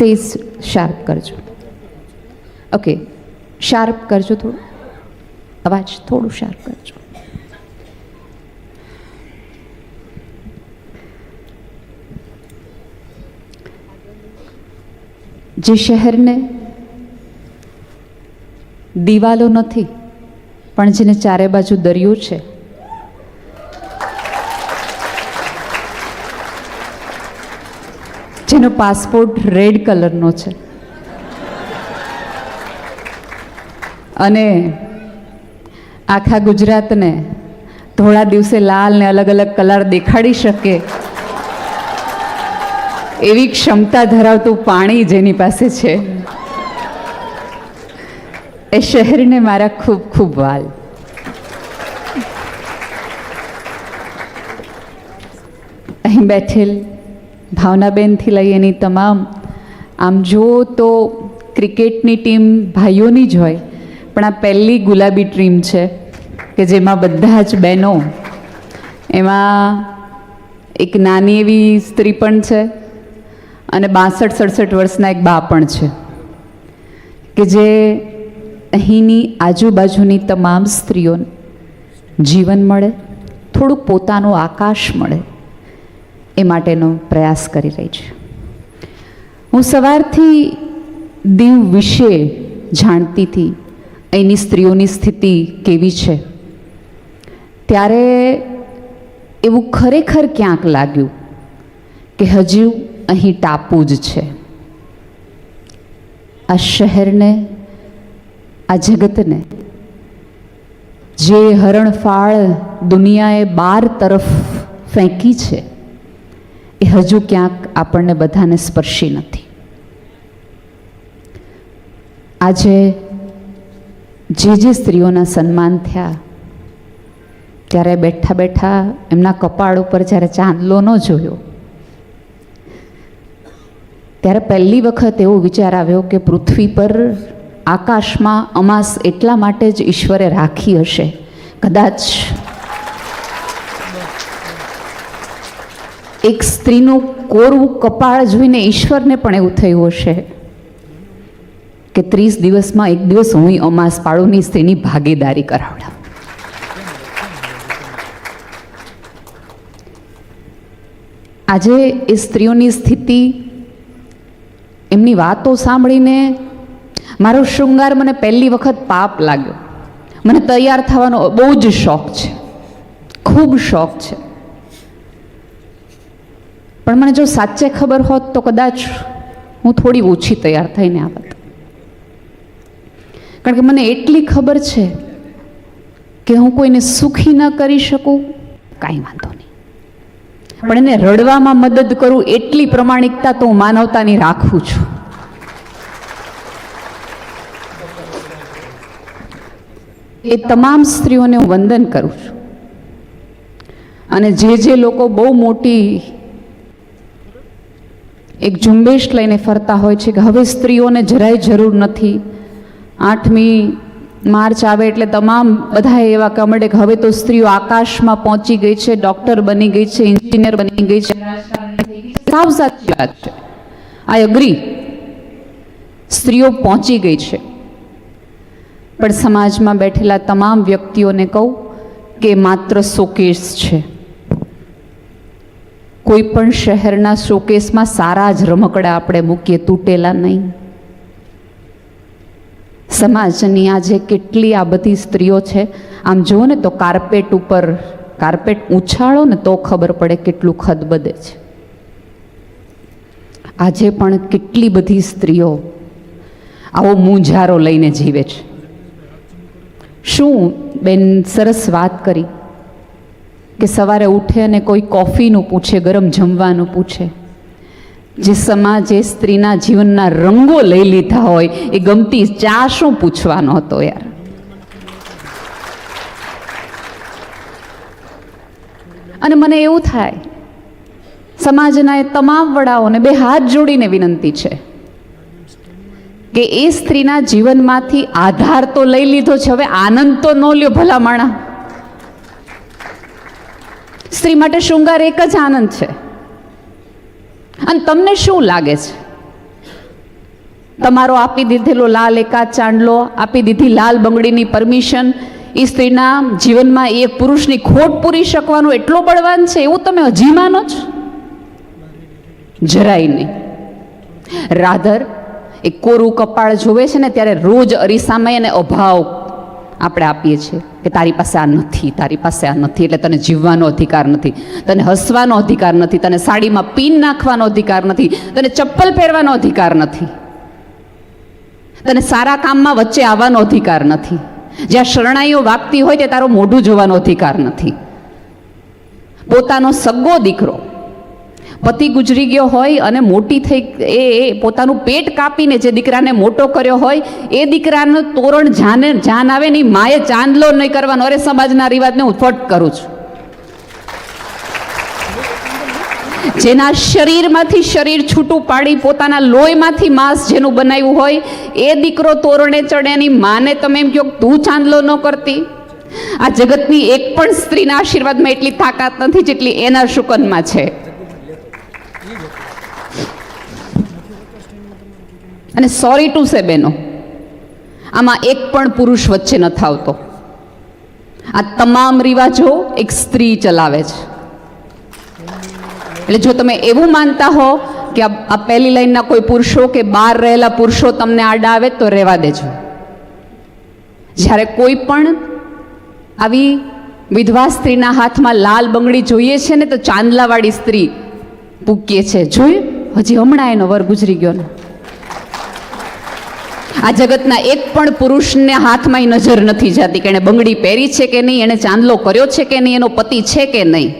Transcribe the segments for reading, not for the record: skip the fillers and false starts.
સેજ શાર્પ કરજો. Okay, sharp કરજો, થોડું અવાજ થોડું શાર્પ કરજો. જે શહેરને દિવાલો નથી પણ જેને ચારે બાજુ દરિયો છે, જેનો પાસપોર્ટ રેડ કલરનો છે અને આખા ગુજરાતને થોડા દિવસે લાલ ને અલગ અલગ કલર દેખાડી શકે એવી ક્ષમતા ધરાવતું પાણી જેની પાસે છે, એ શહેરને મારા ખૂબ ખૂબ વાલ. અહીં બેઠેલ ભાવનાબેનથી લઈ એની તમામ, આમ જો તો ક્રિકેટની ટીમ ભાઈઓની જ હોય, પણ આ પહેલી ગુલાબી ટીમ છે કે જેમાં બધા જ બહેનો, એમાં એક નાની એવી સ્ત્રી પણ છે અને 62-67 વર્ષના એક બા પણ છે કે જે અહીંની આજુબાજુની તમામ સ્ત્રીઓને જીવન મળે, થોડુંક પોતાનું આકાશ મળે, એ માટેનો પ્રયાસ કરી રહી છે. હું સવારથી દીવ વિશે જાણતી હતી, અહીંની સ્ત્રીઓની સ્થિતિ કેવી છે, ત્યારે એવું ખરેખર ક્યાંક લાગ્યું કે હજુ અહીં ટાપુ જ છે. આ શહેરને, આ જગતને જે હરણફાળ દુનિયાએ 12 તરફ ફેંકી છે, એ હજુ ક્યાંક આપણને બધાને સ્પર્શી નથી. આજે જે સ્ત્રીઓના સન્માન થયા, ત્યારે બેઠા બેઠા એમના કપાળ ઉપર જ્યારે ચાંદલો ન જોયો, ત્યારે પહેલી વખત એવો વિચાર આવ્યો કે પૃથ્વી પર, આકાશમાં અમાસ એટલા માટે જ ઈશ્વરે રાખી હશે, કદાચ એક સ્ત્રીનું કોરું કપાળ જોઈને ઈશ્વરને પણ એવું થયું હશે કે 30 દિવસમાં એક દિવસ હું અમાસ પાળુની સ્ત્રીની ભાગીદારી કરાવડાવ. આજે એ સ્ત્રીઓની સ્થિતિ, એમની વાતો સાંભળીને મારો શૃંગાર મને પહેલી વખત પાપ લાગ્યો. મને તૈયાર થવાનો બહુ જ શોખ છે, ખૂબ શોખ છે, પણ મને જો સાચે ખબર હોત તો કદાચ હું થોડી ઓછી તૈયાર થઈને આવત. કારણ કે મને એટલી ખબર છે કે હું કોઈને સુખી ન કરી શકું, કાંઈ વાંધો નહીં, પણ એને રડવામાં મદદ કરું એટલી પ્રમાણિકતા તો હું માનવતાની રાખું છું. એ તમામ સ્ત્રીઓને હું વંદન કરું છું. અને જે લોકો બહુ મોટી એક ઝુંબેશ લઈને ફરતા હોય છે કે હવે સ્ત્રીઓને જરાય જરૂર નથી, 8મી માર્ચ આવે એટલે તમામ બધા એવા કમળે કે હવે તો સ્ત્રીઓ આકાશમાં પહોંચી ગઈ છે, ડૉક્ટર બની ગઈ છે, એન્જિનિયર બની ગઈ છે. સાવ સાચી વાત છે, આઈ અગ્રી, સ્ત્રીઓ પહોંચી ગઈ છે. પણ સમાજમાં બેઠેલા તમામ વ્યક્તિઓને કહું કે માત્ર શોકેસ છે. કોઈ પણ શહેરના શોકેસમાં સારા જ રમકડા આપણે મૂકીએ, તૂટેલા નહીં. સમાજની આજે કેટલી આ બધી સ્ત્રીઓ છે, આમ જુઓ ને તો કાર્પેટ ઉપર કાર્પેટ ઉછાળો ને તો ખબર પડે કેટલું ખદબદે છે. આજે પણ કેટલી બધી સ્ત્રીઓ આવો મૂંઝારો લઈને જીવે છે. શું બેન સરસ વાત કરી કે સવારે ઉઠે અને કોઈ કોફીનું પૂછે, ગરમ જમવાનું પૂછે. જે સમાજે સ્ત્રીના જીવનના રંગો લઈ લીધા હોય, એ ગમતી ચા શું પૂછવાનો હતો યાર. અને મને એવું થાય, સમાજના એ તમામ વડાઓને 2 હાથ જોડીને વિનંતી છે કે એ સ્ત્રીના જીવનમાંથી આધાર તો લઈ લીધો છે, હવે આનંદ તો ન લ્યો ભલા માણા. સ્ત્રી માટે શૃંગાર એક જ આનંદ છે. અને તમને શું લાગે છે તમારો આપી દીધેલો લાલ એકાદ ચાંદલો, આપી દીધી લાલ બંગડીની પરમિશન, એ સ્ત્રીના જીવનમાં એ પુરુષની ખોટ પૂરી શકવાનું એટલો બળવાન છે એવું તમે હજી માનો છો? જરાય નહીં. રાધર એ કોરું કપાળ જોવે છે ને ત્યારે રોજ અરીસામાં એને અભાવ આપણે આપીએ છીએ કે તારી પાસે આ નથી, તારી પાસે આ નથી, એટલે તને જીવવાનો અધિકાર નથી, તને હસવાનો અધિકાર નથી, તને સાડીમાં પીન નાખવાનો અધિકાર નથી, તને ચપ્પલ પહેરવાનો અધિકાર નથી, તને સારા કામમાં વચ્ચે આવવાનો અધિકાર નથી, જ્યાં શરણાઈઓ વાગતી હોય તે તારો મોઢું જોવાનો અધિકાર નથી. પોતાનો સગો દીકરો પતિ ગુજરી ગયો હોય અને મોટી થઈ એ પોતાનું પેટ કાપીને જે દીકરાને મોટો કર્યો હોય એ દીકરાનું તોરણ જાન આવે ને માએ ચાંદલો નહીં કરવાનો. અરે સમાજના રિવાજને હું ફટ કરું છું. જેના શરીરમાંથી શરીર છૂટું પાડી પોતાના લોહીમાંથી માંસ જેનું બનાવ્યું હોય એ દીકરો તોરણે ચડે એની માને તમે એમ કહો તું ચાંદલો ન કરતી? આ જગતની એક પણ સ્ત્રીના આશીર્વાદમાં એટલી તાકાત નથી જેટલી એના શુકનમાં છે. અને સોરી ટુ સે બેનો, આમાં એક પણ પુરુષ વચ્ચે નથી આવતો. આ તમામ રિવાજો એક સ્ત્રી ચલાવે છે. એટલે જો તમે એવું માનતા હો કે આ પહેલી લાઈનના કોઈ પુરુષો કે બહાર રહેલા પુરુષો તમને આડા આવે તો રહેવા દેજો. જ્યારે કોઈ પણ આવી વિધવા સ્ત્રીના હાથમાં લાલ બંગડી જોઈએ છે ને તો ચાંદલાવાળી સ્ત્રી પૂકીએ છે. જોયું, હજી હમણાં એનો વર ગુજરી ગયો ને. આ જગતના એક પણ પુરુષને હાથમાં નજર નથી જતી કે એણે બંગડી પહેરી છે કે નહીં, એણે ચાંદલો કર્યો છે કે નહીં, એનો પતિ છે કે નહીં.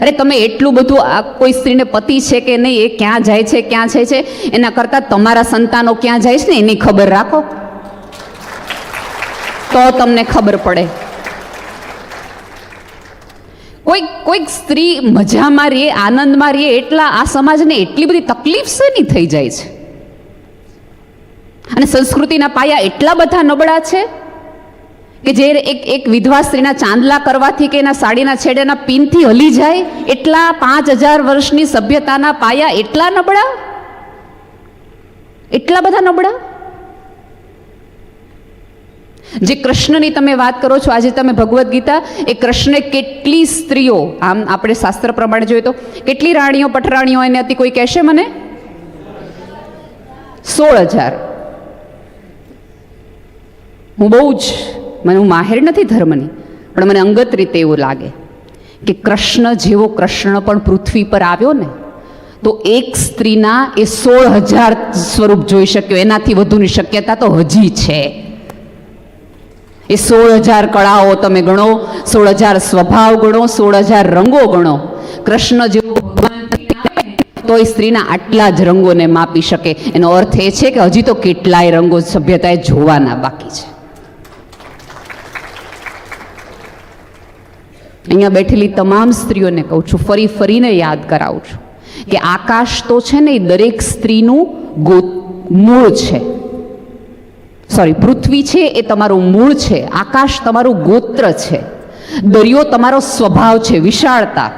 અરે તમે એટલું બધું આ કોઈ સ્ત્રીને પતિ છે કે નહીં, એ ક્યાં જાય છે, ક્યાં જાય છે, એના કરતાં તમારા સંતાનો ક્યાં જાય છે ને એની ખબર રાખો તો તમને ખબર પડે. કોઈક સ્ત્રી મજામાં રહીએ, આનંદમાં રહીએ, એટલા આ સમાજને એટલી બધી તકલીફ શેની થઈ જાય છે? અને સંસ્કૃતિના પાયા એટલા બધા નબળા છે કે જે એક વિધવા સ્ત્રીના ચાંદલા કરવાથી કે એના સાડીના છેડેના પિનથી હલી જાય એટલા 5000 વર્ષની સભ્યતાના પાયા એટલા નબળા, એટલા બધા નબળા. જે કૃષ્ણની તમે વાત કરો છો, આજે તમે ભગવદ્ ગીતા, એ કૃષ્ણે કેટલી સ્ત્રીઓ, આમ આપણે શાસ્ત્ર પ્રમાણે જોઈએ તો કેટલી રાણીઓ પટરાણીઓ એને હતી? કોઈ કહેશે મને? 16000. હું હું માહેર નથી ધર્મની, પણ મને અંગત રીતે એવું લાગે કે કૃષ્ણ જેવો કૃષ્ણ પણ પૃથ્વી પર આવ્યો ને તો એક સ્ત્રીના એ 16000 સ્વરૂપ જોઈ શક્યો. એનાથી વધુની શક્યતા તો હજી છે. એ 16000 કળાઓ તમે ગણો, 16000 સ્વભાવ ગણો, 16000 રંગો ગણો. કૃષ્ણ જેવો ભગવાન તો એ સ્ત્રીના આટલા જ રંગોને માપી શકે. એનો અર્થ એ છે કે હજી તો કેટલાય રંગો સભ્યતાએ જોવાના બાકી છે. અહીંયા બેઠેલી તમામ સ્ત્રીઓને કહું છું, ફરીને યાદ કરાવું છું કે આકાશ તો છે ને એ દરેક સ્ત્રીનું મૂળ છે. પૃથ્વી છે એ તમારું મૂળ છે, આકાશ તમારું ગોત્ર છે, દરિયો તમારો સ્વભાવ છે, વિશાળતા.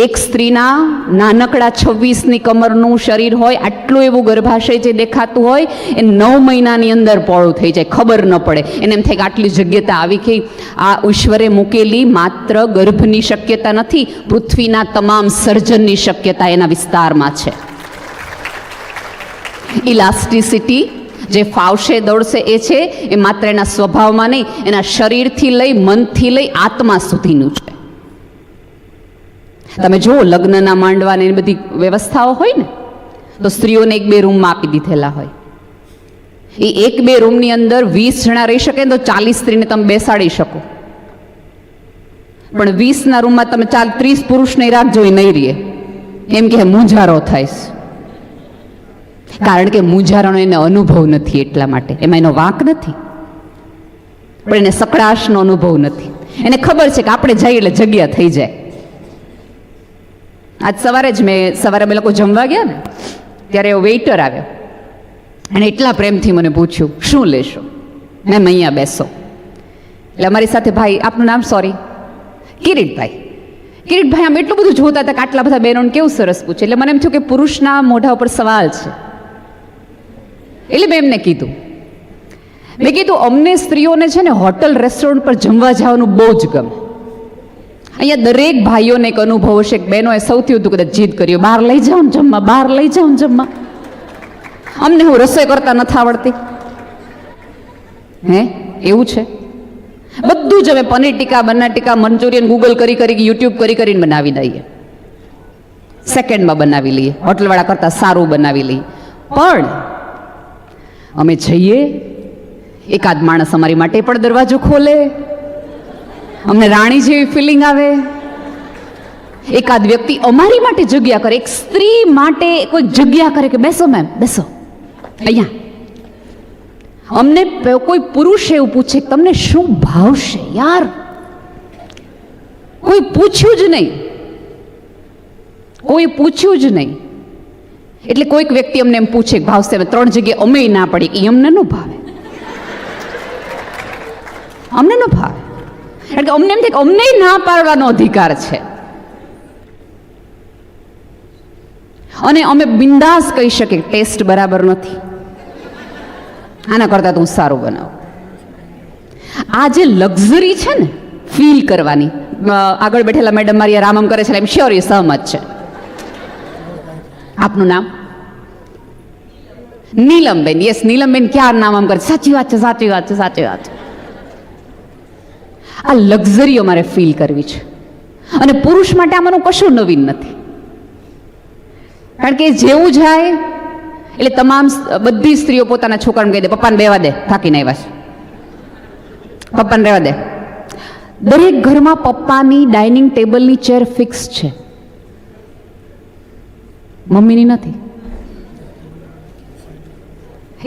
એક સ્ત્રીના નાનકડા 26ની કમરનું શરીર હોય, આટલું એવું ગર્ભાશય જે દેખાતું હોય એ 9 મહિનાની અંદર પહોળું થઈ જાય, ખબર ન પડે. એને એમ થાય કે આટલી જગ્યતા આવી ગઈ. આ ઈશ્વરે મૂકેલી માત્ર ગર્ભની શક્યતા નથી, પૃથ્વીના તમામ સર્જનની શક્યતા એના વિસ્તારમાં છે. ઇલાસ્ટિસિટી જે ફાવશે દોડશે એ છે એ માત્ર એના સ્વભાવમાં નહીં, એના શરીરથી લઈ, મનથી લઈ, આત્મા સુધીનું છે. તમે જુઓ, લગ્નના માંડવાની બધી વ્યવસ્થાઓ હોય ને તો સ્ત્રીઓને 1-2 રૂમમાં આપી દીધેલા હોય. એ 1-2 રૂમની અંદર 20 જણા રહી શકે તો 40 સ્ત્રીને તમે બેસાડી શકો. પણ 20ના રૂમમાં તમે 30 પુરુષને રાખજો, એ નહીં રહીએ. એમ કે મૂંઝારો થાય, કારણ કે મૂંઝારાનો એને અનુભવ નથી, એટલા માટે. એમાં એનો વાંક નથી, પણ એને સકડાશનો અનુભવ નથી. એને ખબર છે કે આપણે જઈએ એટલે જગ્યા થઈ જાય. આજ સવારે અમે લોકો જમવા ગયા ને ત્યારે વેઇટર આવ્યો અને એટલા પ્રેમથી મને પૂછ્યું, શું લેશો? મેમ અહીંયા બેસો. એટલે અમારી સાથે ભાઈ, આપનું નામ? સોરી, કિરીટભાઈ. કિરીટભાઈ આમ એટલું બધું જોતા હતા કે આટલા બધા બહેનોને કેવું સરસ પૂછે, એટલે મને એમ થયું કે પુરુષના મોઢા ઉપર સવાલ છે. એટલે મેં એમને કીધું, અમને સ્ત્રીઓને છે ને હોટલ રેસ્ટોરન્ટ પર જમવા જવાનું બહુ જ ગમે. અહીંયા દરેક ભાઈઓને એક અનુભવ હશે કે બહેનોએ સૌથી વધુ કદાચ જીદ કર્યો, બહાર લઈ જાઓ ને જમવા, બહાર લઈ જાઓ ને જમવા. અમને હું રસોઈ કરતા નથી આવડતી. હે એવું છે? બધું જ અમે પનીર ટીકા, બન્ના ટીકા, મંચુરિયન ગૂગલ કરી યુટ્યુબ કરીને બનાવી દઈએ, સેકન્ડમાં બનાવી લઈએ, હોટલવાળા કરતાં સારું બનાવી લઈએ. પણ અમે જઈએ, એકાદ માણસ અમારી માટે પણ દરવાજો ખોલે, અમને રાણી જેવી ફિલિંગ આવે. એકાદ વ્યક્તિ અમારી માટે જગ્યા કરે, એક સ્ત્રી માટે કોઈ જગ્યા કરે કે બેસો મેમ, બેસો અહીંયા. અમને કોઈ પુરુષ એવું પૂછે કે તમને શું ભાવશે યાર, કોઈ પૂછ્યું જ નહીં, કોઈ પૂછ્યું જ નહીં. એટલે કોઈક વ્યક્તિ અમને એમ પૂછે કે ભાવશે, 3 જગ્યાએ અમે ના પડી કે અમને ન ભાવે, અમને ન ભાવે. કારણ કે અમને એમ થાય કે અમને ના પાડવાનો અધિકાર છે. અને અમે બિંદાસ કહી શકીએ ટેસ્ટ બરાબર નથી, આના કરતાં તો હું સારું બનાવું. આ જે લક્ઝરી છે ને ફીલ કરવાની, આગળ બેઠેલા મેડમ મારી રામમ કરે છે, એમ શ્યોર એ સહમત છે. આપનું નામ? નીલમબેન. યસ નીલમબેન, ક્યાં નામ આમ કરે? સાચી વાત છે, સાચી વાત છે, સાચી વાત છે. આ લક્ઝરી અમારે ફીલ કરવી છે. અને પુરુષ માટે આમાંનું કશું નવીન નથી. કારણ કે જેવું જાય એટલે તમામ બધી સ્ત્રીઓ પોતાના છોકરાને કહી દે, પપ્પાને બેવા દે, થાકીને આવ્યા છે, પપ્પાને રહેવા દે. દરેક ઘરમાં પપ્પાની ડાઇનિંગ ટેબલની ચેર ફિક્સ છે, મમ્મીની નથી.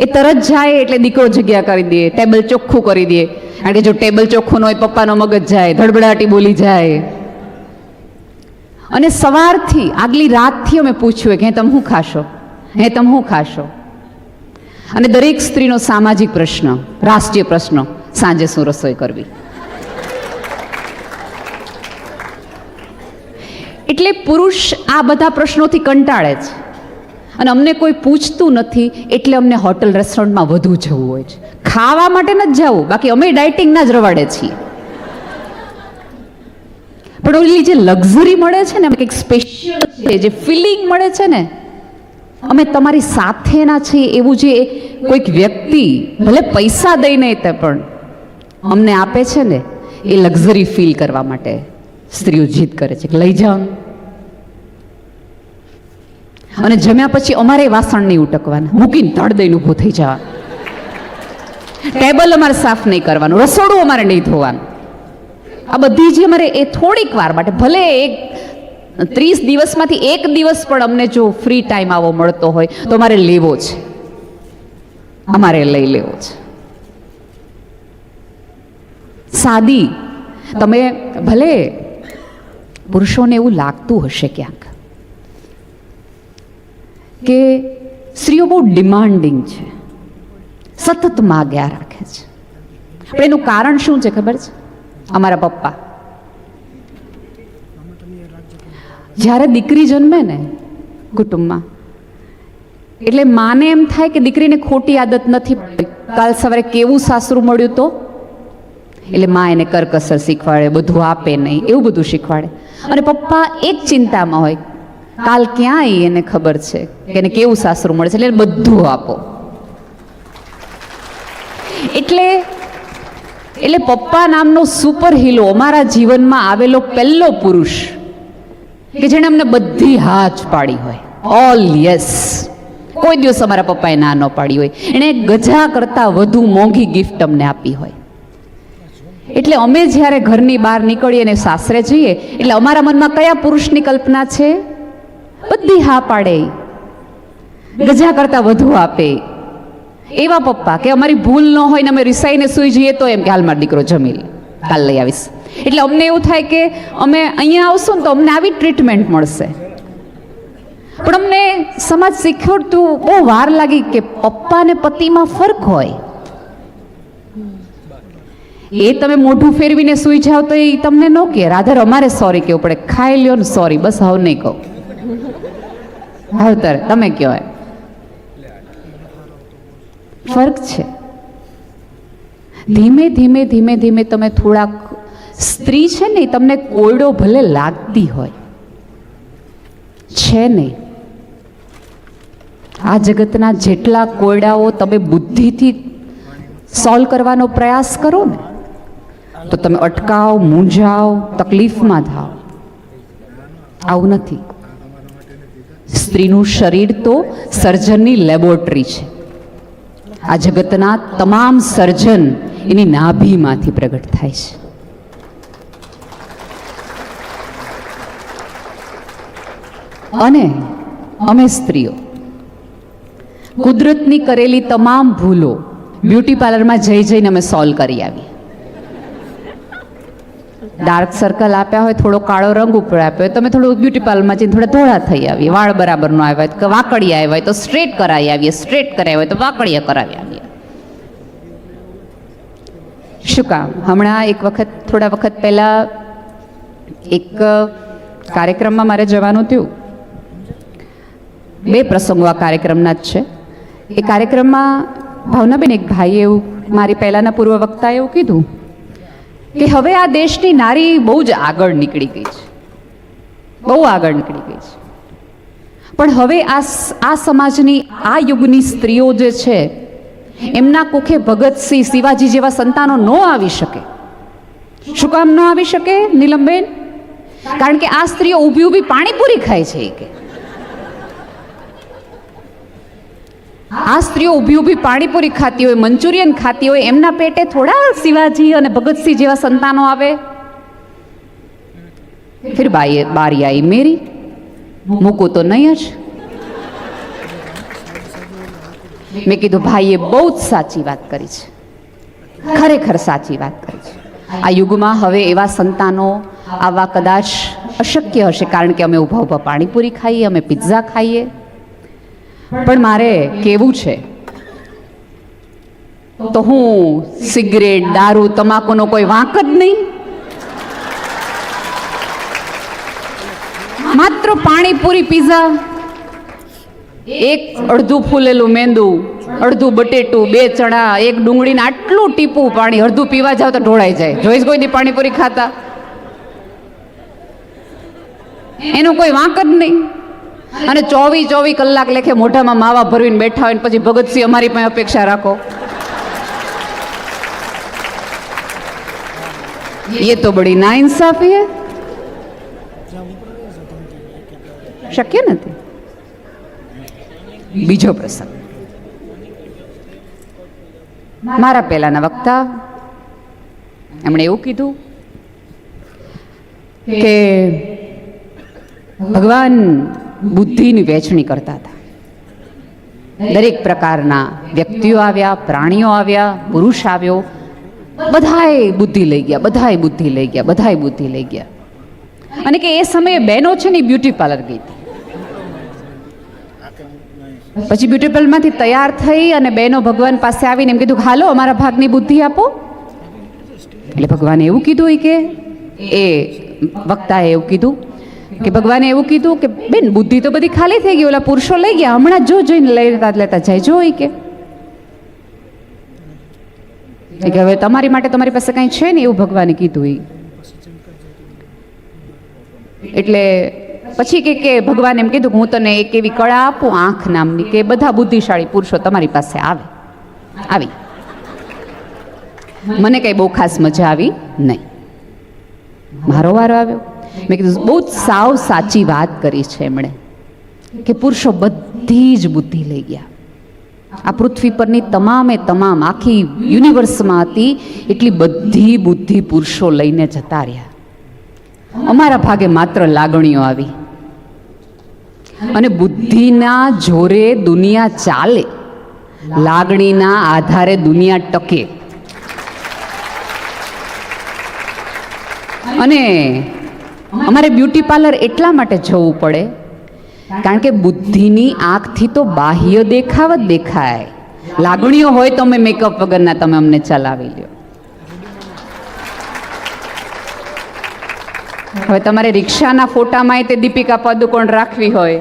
એ તરત જાય એટલે દીકરો જગ્યા કરી દે, ટેબલ ચોખ્ખું કરી દે. કારણ કે જો ટેબલ ચોખ્ખું ન હોય, પપ્પાનો મગજ જાય, ધડબડાટી બોલી જાય. અને સવારથી આગલી રાતથી અમે પૂછ્યું કે તમે શું ખાશો, તમે શું ખાશો. અને દરેક સ્ત્રીનો સામાજિક પ્રશ્ન, રાષ્ટ્રીય પ્રશ્ન, સાંજે શું રસોઈ કરવી. એટલે પુરુષ આ બધા પ્રશ્નોથી કંટાળે છે. અને અમને કોઈ પૂછતું નથી, એટલે અમને હોટલ રેસ્ટોરન્ટમાં વધુ જવું હોય છે. ખાવા માટે નથી જવું, બાકી અમે ડાયટિંગના જ રવાડે છીએ. પણ ઓલી જે લક્ઝરી મળે છે ને, કંઈક સ્પેશિયલ છે, જે ફિલિંગ મળે છે ને, અમે તમારી સાથેના છીએ એવું જે કોઈક વ્યક્તિ ભલે પૈસા દઈને તે પણ અમને આપે છે ને, એ લક્ઝરી ફીલ કરવા માટે સ્ત્રીઓ જીદ કરે છે કે લઈ જાઓ. અને જમ્યા પછી અમારે વાસણ નહીં ઉટકવાના, મૂકીને ધડ દઈને ઊભું થઈ જવા. ટેબલ અમારે સાફ નહીં કરવાનું, રસોડું અમારે નહીં ધોવાનું. આ બધી જે અમારે એ થોડીક વાર માટે, ભલે 30 દિવસમાંથી 1 દિવસ પણ અમને જો ફ્રી ટાઈમ આવો મળતો હોય તો અમારે લેવો છે, અમારે લઈ લેવો છે. સાદી તમે ભલે પુરુષોને એવું લાગતું હશે ક્યાંક કે સ્ત્રીઓ બહુ ડિમાન્ડિંગ છે, સતત માગ્યા રાખે છે. પણ એનું કારણ શું છે ખબર છે? અમારા પપ્પા જ્યારે દીકરી જન્મે ને કુટુંબમાં, એટલે માને એમ થાય કે દીકરીને ખોટી આદત નથી પડી, કાલ સવારે કેવું સાસરું મળ્યું તો, એટલે માં એને કરકસર શીખવાડે, બધું આપે નહીં, એવું બધું શીખવાડે. અને પપ્પા એક ચિંતામાં હોય, કાલ ક્યાં એને ખબર છે કે એને કેવું સાસરું મળે છે, એટલે બધું આપો. એટલે પપ્પા નામનો સુપર હીરો અમારા જીવનમાં આવેલો પહેલો પુરુષ કે જેણે અમને બધી હા જ પાડી હોય, ઓલ યસ. કોઈ દિવસ અમારા પપ્પાએ ના ન પાડી હોય. એણે ગજા કરતાં વધુ મોંઘી ગિફ્ટ અમને આપી હોય. એટલે અમે જ્યારે ઘરની બહાર નીકળીએ અને સાસરે જઈએ, એટલે અમારા મનમાં કયા પુરુષની કલ્પના છે? બધી હા પાડે, ગજા કરતાં વધુ આપે એવા પપ્પા કે અમારી ભૂલ ન હોય ને અમે રિસાઈને સૂઈ જઈએ તો એમ કે હાલ મારો દીકરો જમી લે, કાલ લઈ આવીશ. એટલે અમને એવું થાય કે અમે અહીંયા આવશું ને તો અમને આવી ટ્રીટમેન્ટ મળશે. પણ અમને સમાજ શીખવતું બહુ વાર લાગી કે પપ્પા અને પતિમાં ફરક હોય. એ તમે મોઢું ફેરવીને સૂઈ જાઓ તો એ તમને ન કહે, રાધર અમારે સોરી કહેવું પડે, ખાઈ લ્યો ને સોરી, બસ હવે નહીં કહો, હવે તમે કહો. એમ ફર્ક છે. ધીમે ધીમે ધીમે ધીમે તમે થોડાક, સ્ત્રી છે ને તમને કોયડો ભલે લાગતી હોય, છે નહીં. આ જગતના જેટલા કોયડાઓ તમે બુદ્ધિથી સોલ્વ કરવાનો પ્રયાસ કરો ને તો તમે અટકાવ, મૂંઝાવ, તકલીફમાં થાવ. આવું નથી. સ્ત્રીનું શરીર તો સર્જનની લેબોરેટરી છે. આ જગતના તમામ સર્જન એની નાભીમાંથી પ્રગટ થાય છે. અને અમે સ્ત્રીઓ કુદરતની કરેલી તમામ ભૂલો બ્યુટી પાર્લરમાં જઈ જઈને અમે સોલ્વ કરી આવીએ. ડાર્ક સર્કલ આપ્યા હોય, થોડો કાળો રંગ ઉપર આપ્યો હોય, તમે થોડું બ્યુટી પાર્લરમાં જઈને થોડા ધોળા થઈ આવીએ. વાળ બરાબર ન આવ્યા હોય તો વાકડિયા આવ્યા હોય તો સ્ટ્રેટ કરાવી આવીએ, સ્ટ્રેટ કરાવ્યા હોય તો વાકડિયા કરાવી આવીએ. શું કામ? હમણાં એક વખત, થોડા વખત પહેલાં એક કાર્યક્રમમાં મારે જવાનું થયું. બે પ્રસંગો આ કાર્યક્રમના જ છે. એ કાર્યક્રમમાં ભાવનાબેન, એક ભાઈએ એવું, મારી પહેલાંના પૂર્વ વક્તાએ એવું કીધું કે હવે આ દેશની નારી બહુ જ આગળ નીકળી ગઈ છે, બહુ આગળ નીકળી ગઈ છે. પણ હવે આ સમાજની, આ યુગની સ્ત્રીઓ જે છે એમના કુખે ભગતસિંહ, શિવાજી જેવા સંતાનો ન આવી શકે. શું કામ ન આવી શકે નીલમબેન? કારણ કે આ સ્ત્રીઓ ઊભી ઊભી પાણીપુરી ખાય છે. કે આ સ્ત્રીઓ ઊભી ઊભી પાણીપુરી ખાતી હોય, મંચુરિયન ખાતી હોય, એમના પેટે થોડા શિવાજી અને ભગતસિંહ જેવા સંતાનો આવે? ફિર બારી આઈ મેરી, મૂકું તો નહીં જ. મેં કીધું ભાઈએ બહુ જ સાચી વાત કરી છે, ખરેખર સાચી વાત કરી છે. આ યુગમાં હવે એવા સંતાનો આવવા કદાચ અશક્ય હશે, કારણ કે અમે ઊભા ઊભા પાણીપુરી ખાઈએ, અમે પિઝા ખાઈએ. પણ મારે કેવું છે તો હું સિગરેટ, દારૂ, તમાકુનો કોઈ વાંક જ નહીં. માત્ર પાણીપુરી, પિઝા, એક અડધું ફૂલેલું મેંદુ, અડધું બટેટું, બે ચણા, એક ડુંગળીને આટલું ટીપું પાણી, અડધું પીવા જાવ તો ઢોળાઈ જાય. જોઈશ કોઈ દી પાણીપુરી ખાતા? એનો કોઈ વાંક જ નહીં. અને 24 કલાક લેખે મોઢામાં માવા ભરવીને બેઠા હોય ને પછી ભગતસિંહ અમારી પાસે અપેક્ષા રાખો. ये तो बड़ी नाइंसाफी है. શક્ય નથી. બીજો પ્રસંગ, મારા પહેલાના વક્તા એમણે એવું કીધું કે ભગવાન બુદ્ધિની વહેંચણી કરતા હતા. દરેક પ્રકારના વ્યક્તિઓ આવ્યા, પ્રાણીઓ આવ્યા, પુરુષ આવ્યો, બધાએ બુદ્ધિ લઈ ગયા, બધાએ બુદ્ધિ લઈ ગયા, બધાએ બુદ્ધિ લઈ ગયા. અને કે એ સમયે બહેનો છે ને બ્યુટી પાર્લર ગઈ હતી. પછી બ્યુટી પાર્લરમાંથી તૈયાર થઈ અને બહેનો ભગવાન પાસે આવીને એમ કીધું, હાલો અમારા ભાગની બુદ્ધિ આપો. એટલે ભગવાને એવું કીધું કે, એ વક્તાએ એવું કીધું કે, ભગવાને એવું કીધું કે બેન બુદ્ધિ તો બધી ખાલી થઈ ગઈ, ઓલા પુરુષો લઈ ગયા, હમણાં જો જોઈને લેતા જાય જો. કે હવે તમારી માટે તમારી પાસે કાંઈ છે ને એવું ભગવાને કીધું. એટલે પછી કે ભગવાન એમ કીધું કે હું તને એક એવી કળા આપું, આંખ નામની, કે બધા બુદ્ધિશાળી પુરુષો તમારી પાસે આવી. મને કંઈ બહુ ખાસ મજા આવી નહીં. મારો વારો આવ્યો. મેં કીધું બહુ જ સાવ સાચી વાત કરી છે એમણે, કે પુરુષો બધી જ બુદ્ધિ લઈ ગયા. આ પૃથ્વી પરની તમામે તમામ આખી યુનિવર્સમાં હતી એટલી બધી બુદ્ધિ પુરુષો લઈને જતા રહ્યા. અમારા ભાગે માત્ર લાગણીઓ આવી. અને બુદ્ધિના જોરે દુનિયા ચાલે, લાગણીના આધારે દુનિયા ટકે. અને અમારે બ્યુટી પાર્લર એટલા માટે જવું પડે કારણ કે બુદ્ધિની આંખથી તો બાહ્ય દેખાવ જ દેખાય. લાગણીઓ હોય તો અમે મેકઅપ વગરના તમે અમને ચલાવી લ્યો. હવે તમારે રિક્ષાના ફોટામાં તે દીપિકા પાદુકોણ રાખવી હોય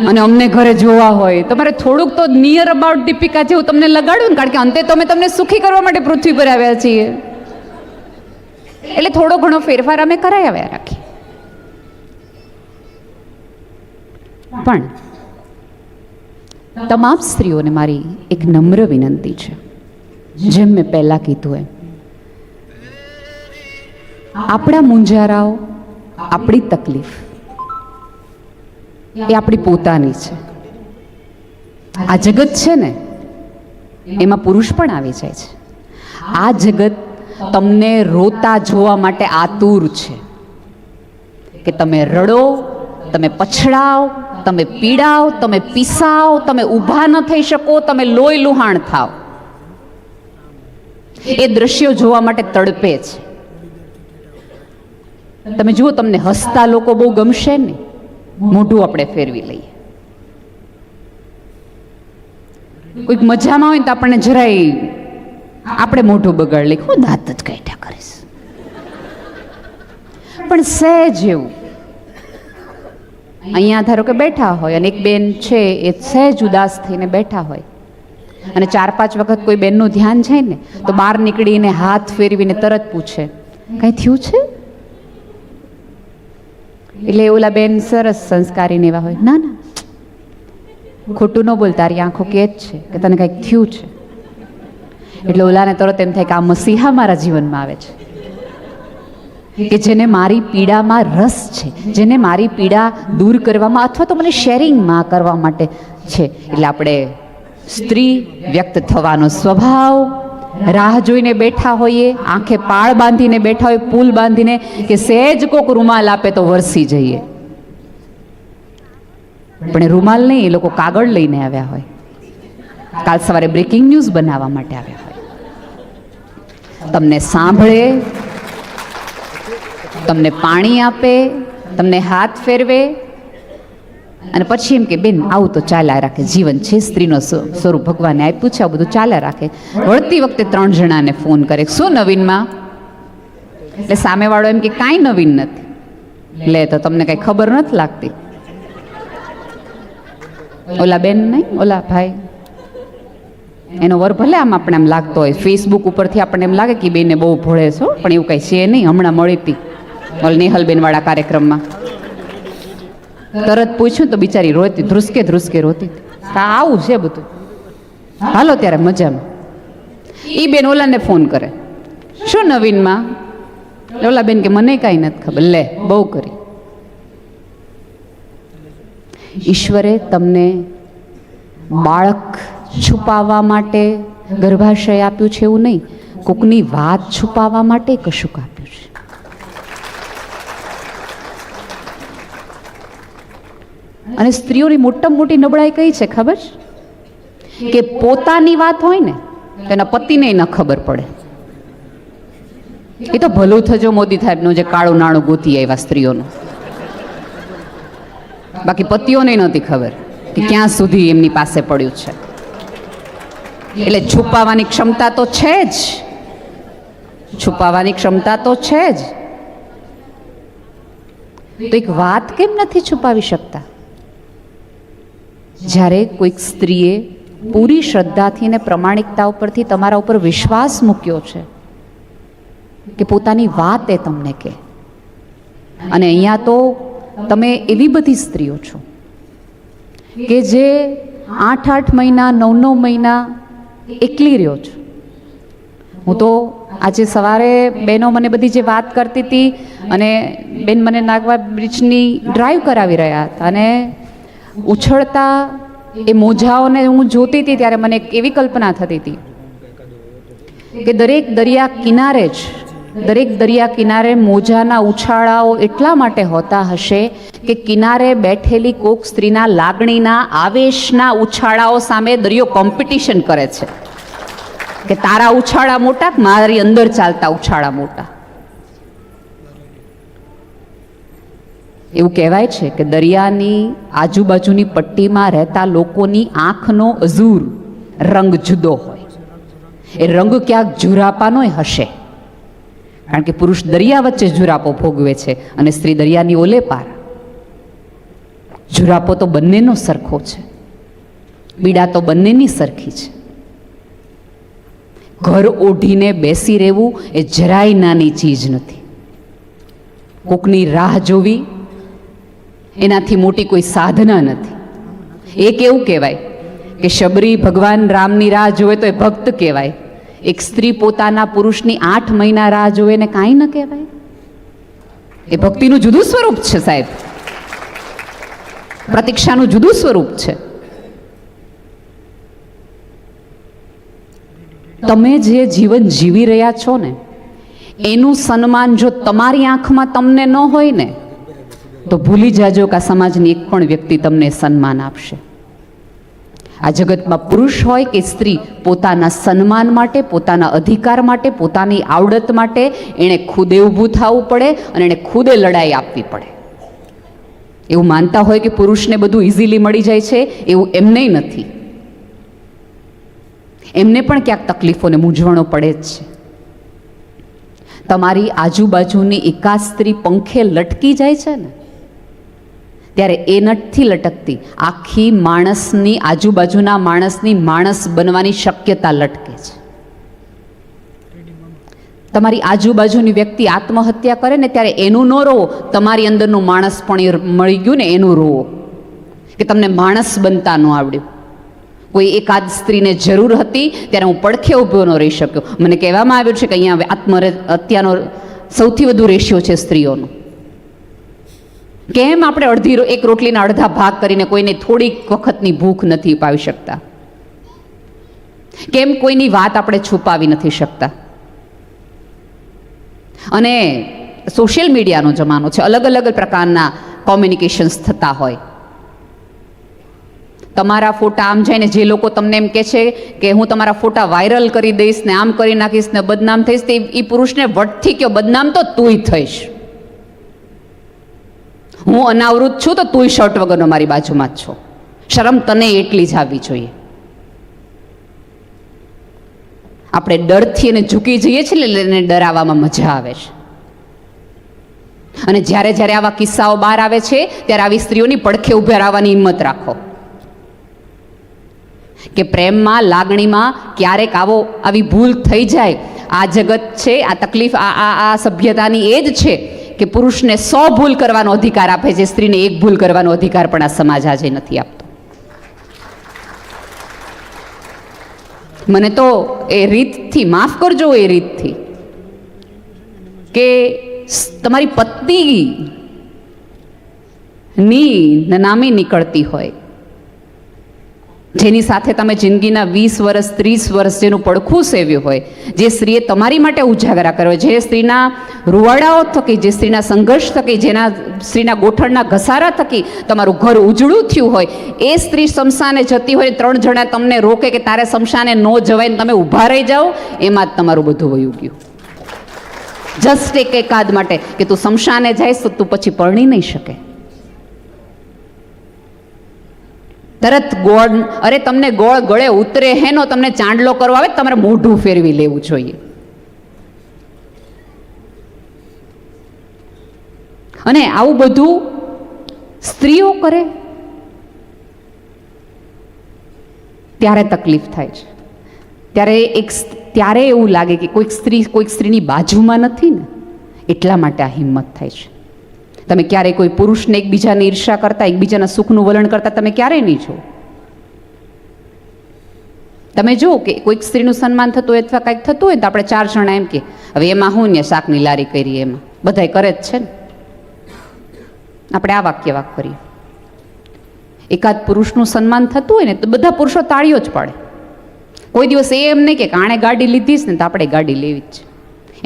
અને અમને ઘરે જોવા હોય, તમારે થોડુંક તો નિયર અબાઉટ દીપિકા જેવું તમને લગાડ્યું ને, કારણ કે અંતે તો અમે તમને સુખી કરવા માટે પૃથ્વી પર આવ્યા છીએ. એટલે થોડો ઘણો ફેરફાર અમે કરાઈ આવ્યા રાખીએ. પણ તમામ સ્ત્રીઓને મારી એક નમ્ર વિનંતી છે, જેમ મેં પહેલા કીધું એમ, આપણા મૂંઝારાઓ, આપણી તકલીફ એ આપણી પોતાની છે. આ જગત છે ને એમાં પુરુષ પણ આવી જાય છે. આ જગત તમને રોતા જોવા માટે આતુર છે કે તમે રડો, તમે પછડાવ, તમે પીડાવ, તમે પીસાવ, તમે ઊભા ન થઈ શકો, તમે લોહી લુહાણ થાવ. એ દ્રશ્યો જોવા માટે તડપે છે. તમે જુઓ, તમને હસતા લોકો બહુ ગમશે ને, મોઢું આપણે ફેરવી લઈએ. કોઈક મજામાં હોય ને તો આપણને જરાય આપણે મોઢું બગાડ લઈએ, હું દાંત જ કાઢ્યા કરીશ. પણ સહેજ એવું અહીંયા ધારો કે બેઠા હોય અને એક બેન છે એ સહેજ ઉદાસ થઈને બેઠા હોય અને 4-5 વખત કોઈ બેનનું ધ્યાન જાય ને તો બહાર નીકળીને હાથ ફેરવીને તરત પૂછે, કંઈ થયું છે? એટલે ઓલા બેન સરસ સંસ્કારી ને એવા હોય, ના ના ખોટું ન બોલ, તારી આંખો કે જ છે કે તને કંઈક થયું છે. એટલે ઓલાને તરત એમ થાય કે આ મસીહા મારા જીવનમાં આવે છે, કે જેને મારી પીડામાં રસ છે, જેને મારી પીડા દૂર કરવામાં અથવા તો મને શેરિંગમાં કરવા માટે છે. એટલે આપણે સ્ત્રી વ્યક્ત થવાનો સ્વભાવ, રાહ જોઈને બેઠા હોઈએ, આંખે પાળ બાંધીને બેઠા હોય, પુલ બાંધીને, કે સહેજ કોક રૂમાલ આપે તો વરસી જઈએ. પણ એ રૂમાલ નહીં, એ લોકો કાગળ લઈને આવ્યા હોય, કાલ સવારે બ્રેકિંગ ન્યૂઝ બનાવવા માટે આવ્યા હોય. તમને સાંભળે, તમને પાણી આપે, તમને હાથ ફેરવે અને પછી એમ કે બેન આવું તો ચાલ્યા રાખે, જીવન છે, સ્ત્રીનો સ્વરૂપ ભગવાને આપ્યું છે, આવું બધું ચાલ્યા રાખે. વળતી વખતે 3 જણાને ફોન કરે, શું નવીનમાં? એટલે સામેવાળો એમ કે કાંઈ નવીન નથી. લે તો તમને કાંઈ ખબર નથી લાગતી. ઓલા બેન નહીં, ઓલા ભાઈ, એનો વર ભલે આમ આપણે એમ લાગતો હોય, ફેસબુક ઉપરથી આપણને એમ લાગે કે બેને બહુ ભોળે છો, પણ એવું કાંઈ છે નહીં. હમણાં મળી હતી ઓલ નેહલબેન વાળા કાર્યક્રમમાં, તરત પૂછ્યું તો બિચારી રોતી, ધ્રુસકે ધ્રુસકે રોતી. આવું છે બધું, હાલો ત્યારે મજામાં. એ બેન ઓલાને ફોન કરે, શું નવીનમાં? ઓલા બેન કે મને કાંઈ નથી ખબર. લે બહુ કરી. ઈશ્વરે તમને બાળક છુપાવવા માટે ગર્ભાશય આપ્યું છે એવું નહીં, કોકની વાત છુપાવવા માટે કશુંક આપ્યું છે. અને સ્ત્રીઓની મોટામાં મોટી નબળાઈ કઈ છે ખબર છે? કે પોતાની વાત હોય ને તેના પતિને ન ખબર પડે. એ તો ભલું થજો મોદી સાહેબનું જે કાળું નાણું ગોતી આવ્યા સ્ત્રીઓનું, બાકી પતિઓને નહોતી ખબર કે ક્યાં સુધી એમની પાસે પડ્યું છે. એટલે છુપાવવાની ક્ષમતા તો છે જ, છુપાવવાની ક્ષમતા તો છે જ. તો એક વાત કેમ નથી છુપાવી શકતા? જ્યારે કોઈક સ્ત્રીએ પૂરી શ્રદ્ધાથી અને પ્રમાણિકતા ઉપરથી તમારા ઉપર વિશ્વાસ મૂક્યો છે કે પોતાની વાત એ તમને કહે. અને અહીંયા તો તમે એવી બધી સ્ત્રીઓ છો કે જે 8-8 મહિના 9-9 મહિના એકલી રહ્યો છો. હું તો આજે સવારે બહેનો મને બધી જે વાત કરતી હતી, અને બેન મને નાગવા બ્રિજની ડ્રાઈવ કરાવી રહ્યા હતા, અને ઉછળતા એ મોજાઓને હું જોતી હતી ત્યારે મને એક એવી કલ્પના થતી હતી કે દરેક દરિયા કિનારે મોજાના ઉછાળાઓ એટલા માટે હોતા હશે કે કિનારે બેઠેલી કોક સ્ત્રીના લાગણીના આવેશના ઉછાળાઓ સામે દરિયો કોમ્પિટિશન કરે છે કે તારા ઉછાળા મોટા, મારી અંદર ચાલતા ઉછાળા મોટા. એવું કહેવાય છે કે દરિયાની આજુબાજુની પટ્ટીમાં રહેતા લોકોની આંખનો અઝૂર રંગ જુદો હોય. એ રંગ ક્યાંક ઝુરાપાનોય હશે, કારણ કે પુરુષ દરિયા વચ્ચે ઝુરાપો ભોગવે છે અને સ્ત્રી દરિયાની ઓલે પાર. ઝુરાપો તો બંનેનો સરખો છે, પીડા તો બંનેની સરખી છે. ઘર ઓઢીને બેસી રહેવું એ જરાય નાની ચીજ નથી. કોકની રાહ જોવી એનાથી મોટી કોઈ સાધના નથી. એક એવું કહેવાય કે શબરી ભગવાન રામની રાહ જોવે તો એ ભક્ત કહેવાય. એક સ્ત્રી પોતાના પુરુષની 8 મહિના રાહ જોવે ને કાંઈ ન કહેવાય. એ ભક્તિનું જુદું સ્વરૂપ છે સાહેબ, પ્રતીક્ષાનું જુદું સ્વરૂપ છે. તમે જે જીવન જીવી રહ્યા છો ને એનું સન્માન જો તમારી આંખમાં તમને ન હોય ને તો ભૂલી જાજો કે આ સમાજની એક પણ વ્યક્તિ તમને સન્માન આપશે. આ જગતમાં પુરુષ હોય કે સ્ત્રી, પોતાના સન્માન માટે, પોતાના અધિકાર માટે, પોતાની આવડત માટે એણે ખુદે ઊભું થવું પડે અને એણે ખુદે લડાઈ આપવી પડે. એવું માનતા હોય કે પુરુષને બધું ઇઝીલી મળી જાય છે, એવું એમને નથી. એમને પણ ક્યાંક તકલીફોને મૂંઝવણો પડે જ છે. તમારી આજુબાજુની એકાદ સ્ત્રી પંખે લટકી જાય છે ને ત્યારે એ નથી લટકતી, આખી માણસની, આજુબાજુના માણસની માણસ બનવાની શક્યતા લટકે છે. તમારી આજુબાજુની વ્યક્તિ આત્મહત્યા કરે ને ત્યારે એનું ન રોવો, તમારી અંદરનું માણસ પણ મળી ગયું ને એનું રોવો કે તમને માણસ બનતા ન આવડ્યું. કોઈ એકાદ સ્ત્રીને જરૂર હતી ત્યારે હું પડખે ઊભો ન રહી શક્યો. મને કહેવામાં આવ્યું છે કે અહીંયા આત્મહત્યાનો સૌથી વધુ રેશિયો છે સ્ત્રીઓનો. કેમ આપણે એક રોટલીના અડધા ભાગ કરીને કોઈને થોડીક વખતની ભૂખ નથી પાવી શકતા? કેમ કોઈની વાત આપણે છુપાવી નથી શકતા? અને સોશિયલ મીડિયાનો જમાનો છે, અલગ અલગ પ્રકારના કોમ્યુનિકેશન્સ થતા હોય. તમારા ફોટા આમ જાય ને જે લોકો તમને એમ કહે છે કે હું તમારા ફોટા વાયરલ કરી દઈશ ને આમ કરી નાખીશ ને બદનામ થઈશ, તે એ પુરુષને વટથી કયો બદનામ તો તુંય થઈશ. હું અનાવૃત છું તો તુંય શર્ટ વગરનો મારી બાજુમાં જ છો. શરમ તને એટલી જ આવવી જોઈએ. આપણે ડરથી એને ઝૂકી જઈએ છીએ એટલે એને ડરાવવામાં મજા આવે છે. અને જ્યારે જ્યારે આવા કિસ્સાઓ બહાર આવે છે ત્યારે આવી સ્ત્રીઓની પડખે ઊભા રહેવાની હિંમત રાખો કે પ્રેમમાં, લાગણીમાં ક્યારેક આવી ભૂલ થઈ જાય. આ જગત છે, આ તકલીફ, આ સભ્યતાની એ જ છે કે પુરુષને 100 ભૂલ કરવાનો અધિકાર આપે છે, સ્ત્રીને 1 ભૂલ કરવાનો અધિકાર પણ આ સમાજ આજે નથી આપતો. મને તો એ રીતથી, માફ કરજો, એ રીતથી કે તમારી પત્નીની નામી નીકળતી હોય, જેની સાથે તમે જિંદગીના 20 વર્ષ 30 વર્ષ જેનું પડખું સેવ્યું હોય, જે સ્ત્રીએ તમારી માટે ઉજાગરા કર્યો, જે સ્ત્રીના રૂવાડાઓ થકી, જે સ્ત્રીના સંઘર્ષ થકી, જેના સ્ત્રીના ગોઠણના ઘસારા થકી તમારું ઘર ઉજળું થયું હોય, એ સ્ત્રી શમશાને જતી હોય, 3 જણા તમને રોકે કે તારે શમશાને ન જવાય ને તમે ઊભા રહી જાઓ, એમાં જ તમારું બધું વયું ગયું. જસ્ટ એકાદ માટે કે તું શમશાને જઈશ તો તું પછી પરણી નહીં શકે. તરત ગોળ, અરે તમને ગોળ ગળે ઉતરે હેનો, તમને ચાંદલો કરવા આવે તમારે મોઢું ફેરવી લેવું જોઈએ. અને આવું બધું સ્ત્રીઓ કરે ત્યારે તકલીફ થાય છે. ત્યારે એવું લાગે કે કોઈક સ્ત્રીની બાજુમાં નથી ને, એટલા માટે આ હિંમત થાય છે. તમે ક્યારેય કોઈ પુરુષને એકબીજાને ઈર્ષા કરતા, એકબીજાના સુખનું વલણ કરતા તમે ક્યારેય નહીં જો. તમે જો કે કોઈક સ્ત્રીનું સન્માન થતું હોય અથવા કંઈક થતું હોય તો આપણે 4 જણા એમ કે હવે એમાં હું ને શાકની લારી કરી, એમાં બધાય કરે જ છે ને, આપણે આ વાક્ય કરીએ. એકાદ પુરુષનું સન્માન થતું હોય ને તો બધા પુરુષો તાળીઓ જ પાડે. કોઈ દિવસ એમ નહીં કે આણે ગાડી લીધી છે ને તો આપણે ગાડી લેવી જ છે,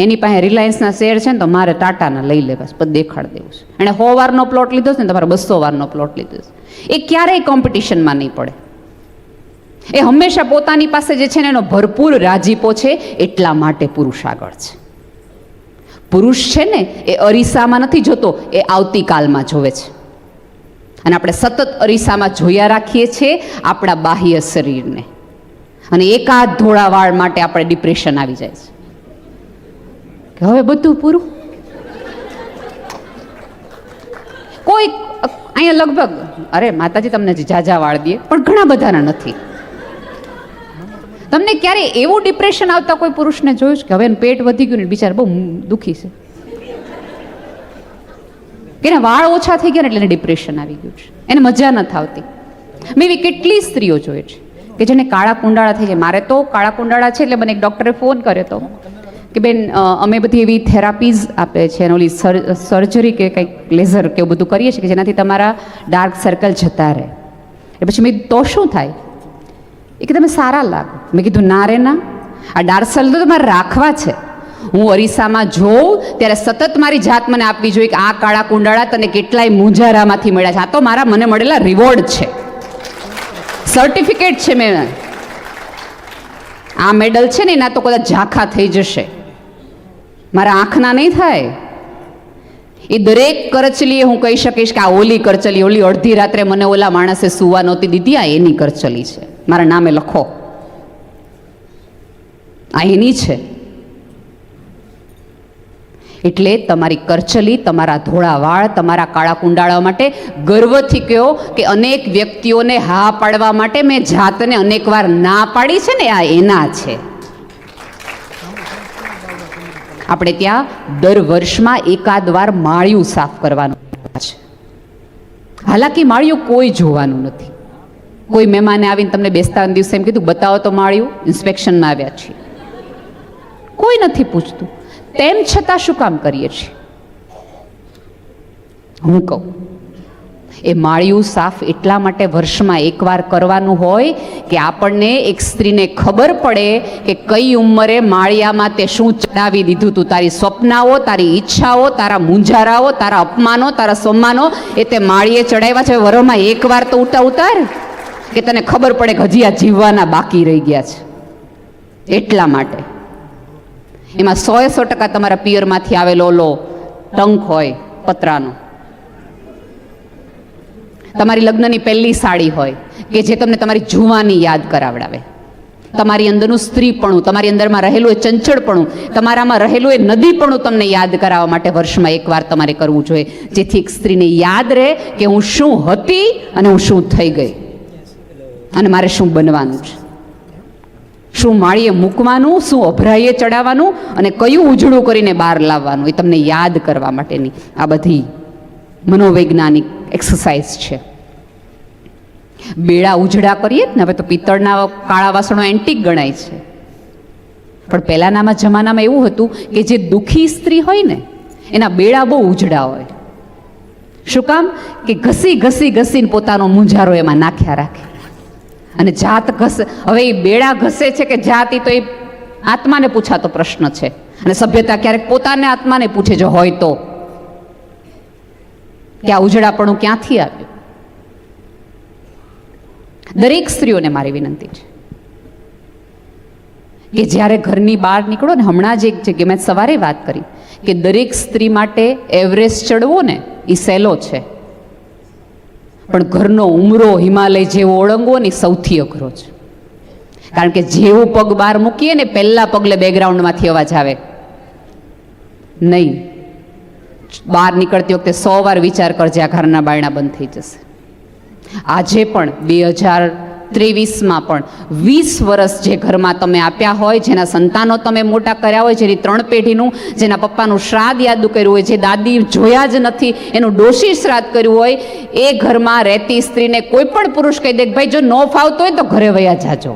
એની પાસે રિલાયન્સના શેર છે ને તો મારે ટાટાના લઈ લેવા છે, દેખાડ દેવું છે. એણે 100 વારનો પ્લોટ લીધો છે ને તમારે 200 વારનો પ્લોટ લીધો છે. એ ક્યારેય કોમ્પિટિશનમાં નહીં પડે. એ હંમેશા પોતાની પાસે જે છે ને એનો ભરપૂર રાજીપો છે, એટલા માટે પુરુષ આગળ છે. પુરુષ છે ને એ અરીસામાં નથી જોતો, એ આવતીકાલમાં જોવે છે. અને આપણે સતત અરીસામાં જોયા રાખીએ છીએ આપણા બાહ્ય શરીરને, અને એકાદ ધોળા વાળ માટે આપણે ડિપ્રેશન આવી જાય છે. કે હવે બધું પૂરું. કોઈ અહીંયા લગભગ અરે માતાજી તમને જાજા વાળ દે, પણ ઘણા બધાના નથી. તમને ક્યારે એવું ડિપ્રેશન આવતા કોઈ પુરુષને જોયું છે કે હવે એનું પેટ વધી ગયું ને બિચારા બહુ દુઃખી છે, કે એના વાળ ઓછા થઈ ગયા ને એટલે એને ડિપ્રેશન આવી ગયું છે, એને મજા નથી આવતી? મેં એવી કેટલી સ્ત્રીઓ જોઈએ છે કે જેને કાળા કુંડાળા થઈ જાય. મારે તો કાળા કુંડાળા છે એટલે મને એક ડૉક્ટરે ફોન કર્યો હતો કે બેન અમે બધી એવી થેરાપીઝ આપે છે અને ઓલી સર્જરી કે કંઈક લેઝર કે એવું બધું કરીએ છીએ કે જેનાથી તમારા ડાર્ક સર્કલ જતા રહે. એટલે પછી મેં તો શું થાય? એ કે તમે સારા લાગો. મેં કીધું ના રે ના, આ ડાર્ક સર્કલ તો તમારે રાખવા છે. હું અરીસામાં જોઉં ત્યારે સતત મારી જાત મને આપવી જોઈએ કે આ કાળા કુંડાળા તને કેટલાય મુંજારામાંથી મળ્યા છે. આ તો મારા મને મળેલા રિવોર્ડ છે, સર્ટિફિકેટ છે. મેં આ મેડલ છે ને એના તો કદાચ ઝાંખા થઈ જશે, મારા આંખના નહીં થાય. એ દરેક કરચલીએ હું કહી શકીશ કે આ ઓલી કરચલી, ઓલી અડધી રાત્રે મને ઓલા માણસે સુવા નહોતી દીધી, આ એની કરચલી છે, મારા નામે લખો, આ એની છે. એટલે તમારી કરચલી, તમારા ધોળા વાળ, તમારા કાળા કુંડાળા માટે ગર્વથી કહો કે અનેક વ્યક્તિઓને હા પાડવા માટે મેં જાતને અનેકવાર ના પાડી છે ને, આ એના છે. આપણે ત્યાં દર વર્ષમાં એકાદ વાર માળિયું સાફ કરવાનું છે. હાલાકી માળિયું કોઈ જોવાનું નથી. કોઈ મહેમાને આવીને તમને બેસતા દિવસે એમ કીધું બતાવો તો માળિયું, ઇન્સ્પેક્શનમાં આવ્યા છીએ, કોઈ નથી પૂછતું. તેમ છતાં શું કામ કરીએ છીએ? હું કહું એ માળિયું સાફ એટલા માટે વર્ષમાં એકવાર કરવાનું હોય કે આપણને એક સ્ત્રીને ખબર પડે કે કઈ ઉંમરે માળિયામાં તે શું ચડાવી દીધું તું. તારી સ્વપ્નાઓ, તારી ઈચ્છાઓ, તારા મુંજારાઓ, તારા અપમાનો, તારા સન્માનો એ તે માળીએ ચડાવ્યા છે. વરોમાં એકવાર તો ઉતાર કે તને ખબર પડે કે હજી આ જીવવાના બાકી રહી ગયા છે. એટલા માટે એમાં 100% તમારા પિયરમાંથી આવેલો ઓલો ટંક હોય પતરાનો, તમારી લગ્નની પહેલી સાડી હોય કે જે તમને તમારી જુવાની યાદ કરાવડાવે, તમારી અંદરનું સ્ત્રીપણું, તમારી અંદરમાં રહેલું એ ચંચળપણું, તમારામાં રહેલું એ નદીપણું તમને યાદ કરાવવા માટે વર્ષમાં એકવાર તમારે કરવું જોઈએ, જેથી એક સ્ત્રીને યાદ રહે કે હું શું હતી અને હું શું થઈ ગઈ અને મારે શું બનવાનું છે, શું માળીએ મૂકવાનું, શું અભરાઈએ ચડાવવાનું અને કયું ઉજળું કરીને બહાર લાવવાનું, એ તમને યાદ કરવા માટેની આ બધી મનોવૈજ્ઞાનિક એક્સરસાઇઝ છે. બેડા ઉજળા કરીએ ને, હવે તો પિત્તળના કાળા વાસણો એન્ટિક ગણાય છે, પણ પહેલાના જમાનામાં એવું હતું કે જે દુઃખી સ્ત્રી હોય ને એના બેડા બહુ ઉજળા હોય. શું કામ? કે ઘસી ઘસી ઘસીને પોતાનો મુંજારો એમાં નાખ્યા રાખે. અને જાત ઘસે, હવે એ બેડા ઘસે છે કે જાત, એ તો એ આત્માને પૂછાતો પ્રશ્ન છે. અને સભ્યતા ક્યારેક પોતાને આત્માને પૂછે જો હોય તો કે આ ઉજળાપણું ક્યાંથી આવ્યું. દરેક સ્ત્રીઓને મારી વિનંતી છે કે જ્યારે ઘરની બહાર નીકળો ને, હમણાં જ એક જગ્યાએ મેં સવારે વાત કરી કે દરેક સ્ત્રી માટે એવરેસ્ટ ચડવો ને એ સહેલો છે, પણ ઘરનો ઉમરો હિમાલય જેવો ઓળંગવો ને સૌથી અઘરો છે. કારણ કે જેવું પગ બહાર મૂકીએ ને પહેલા પગલે બેકગ્રાઉન્ડમાંથી અવાજ આવે નહીં. બહાર નીકળતી વખતે 100 વાર વિચાર કરજે આ ઘરના બારણા બંધ થઈ જશે. આજે પણ 2023માં પણ 20 વર્ષ જે ઘરમાં તમે આપ્યા હોય, જેના સંતાનો તમે મોટા કર્યા હોય, જેની 3 પેઢીનું, જેના પપ્પાનું શ્રાદ્ધ યાદ કર્યું હોય, જે દાદી જોયા જ નથી એનું ડોશી શ્રાદ્ધ કર્યું હોય, એ ઘરમાં રહેતી સ્ત્રીને કોઈ પણ પુરુષ કહી દે કે ભાઈ જો ન ફાવતો હોય તો ઘરે વયા જાજો.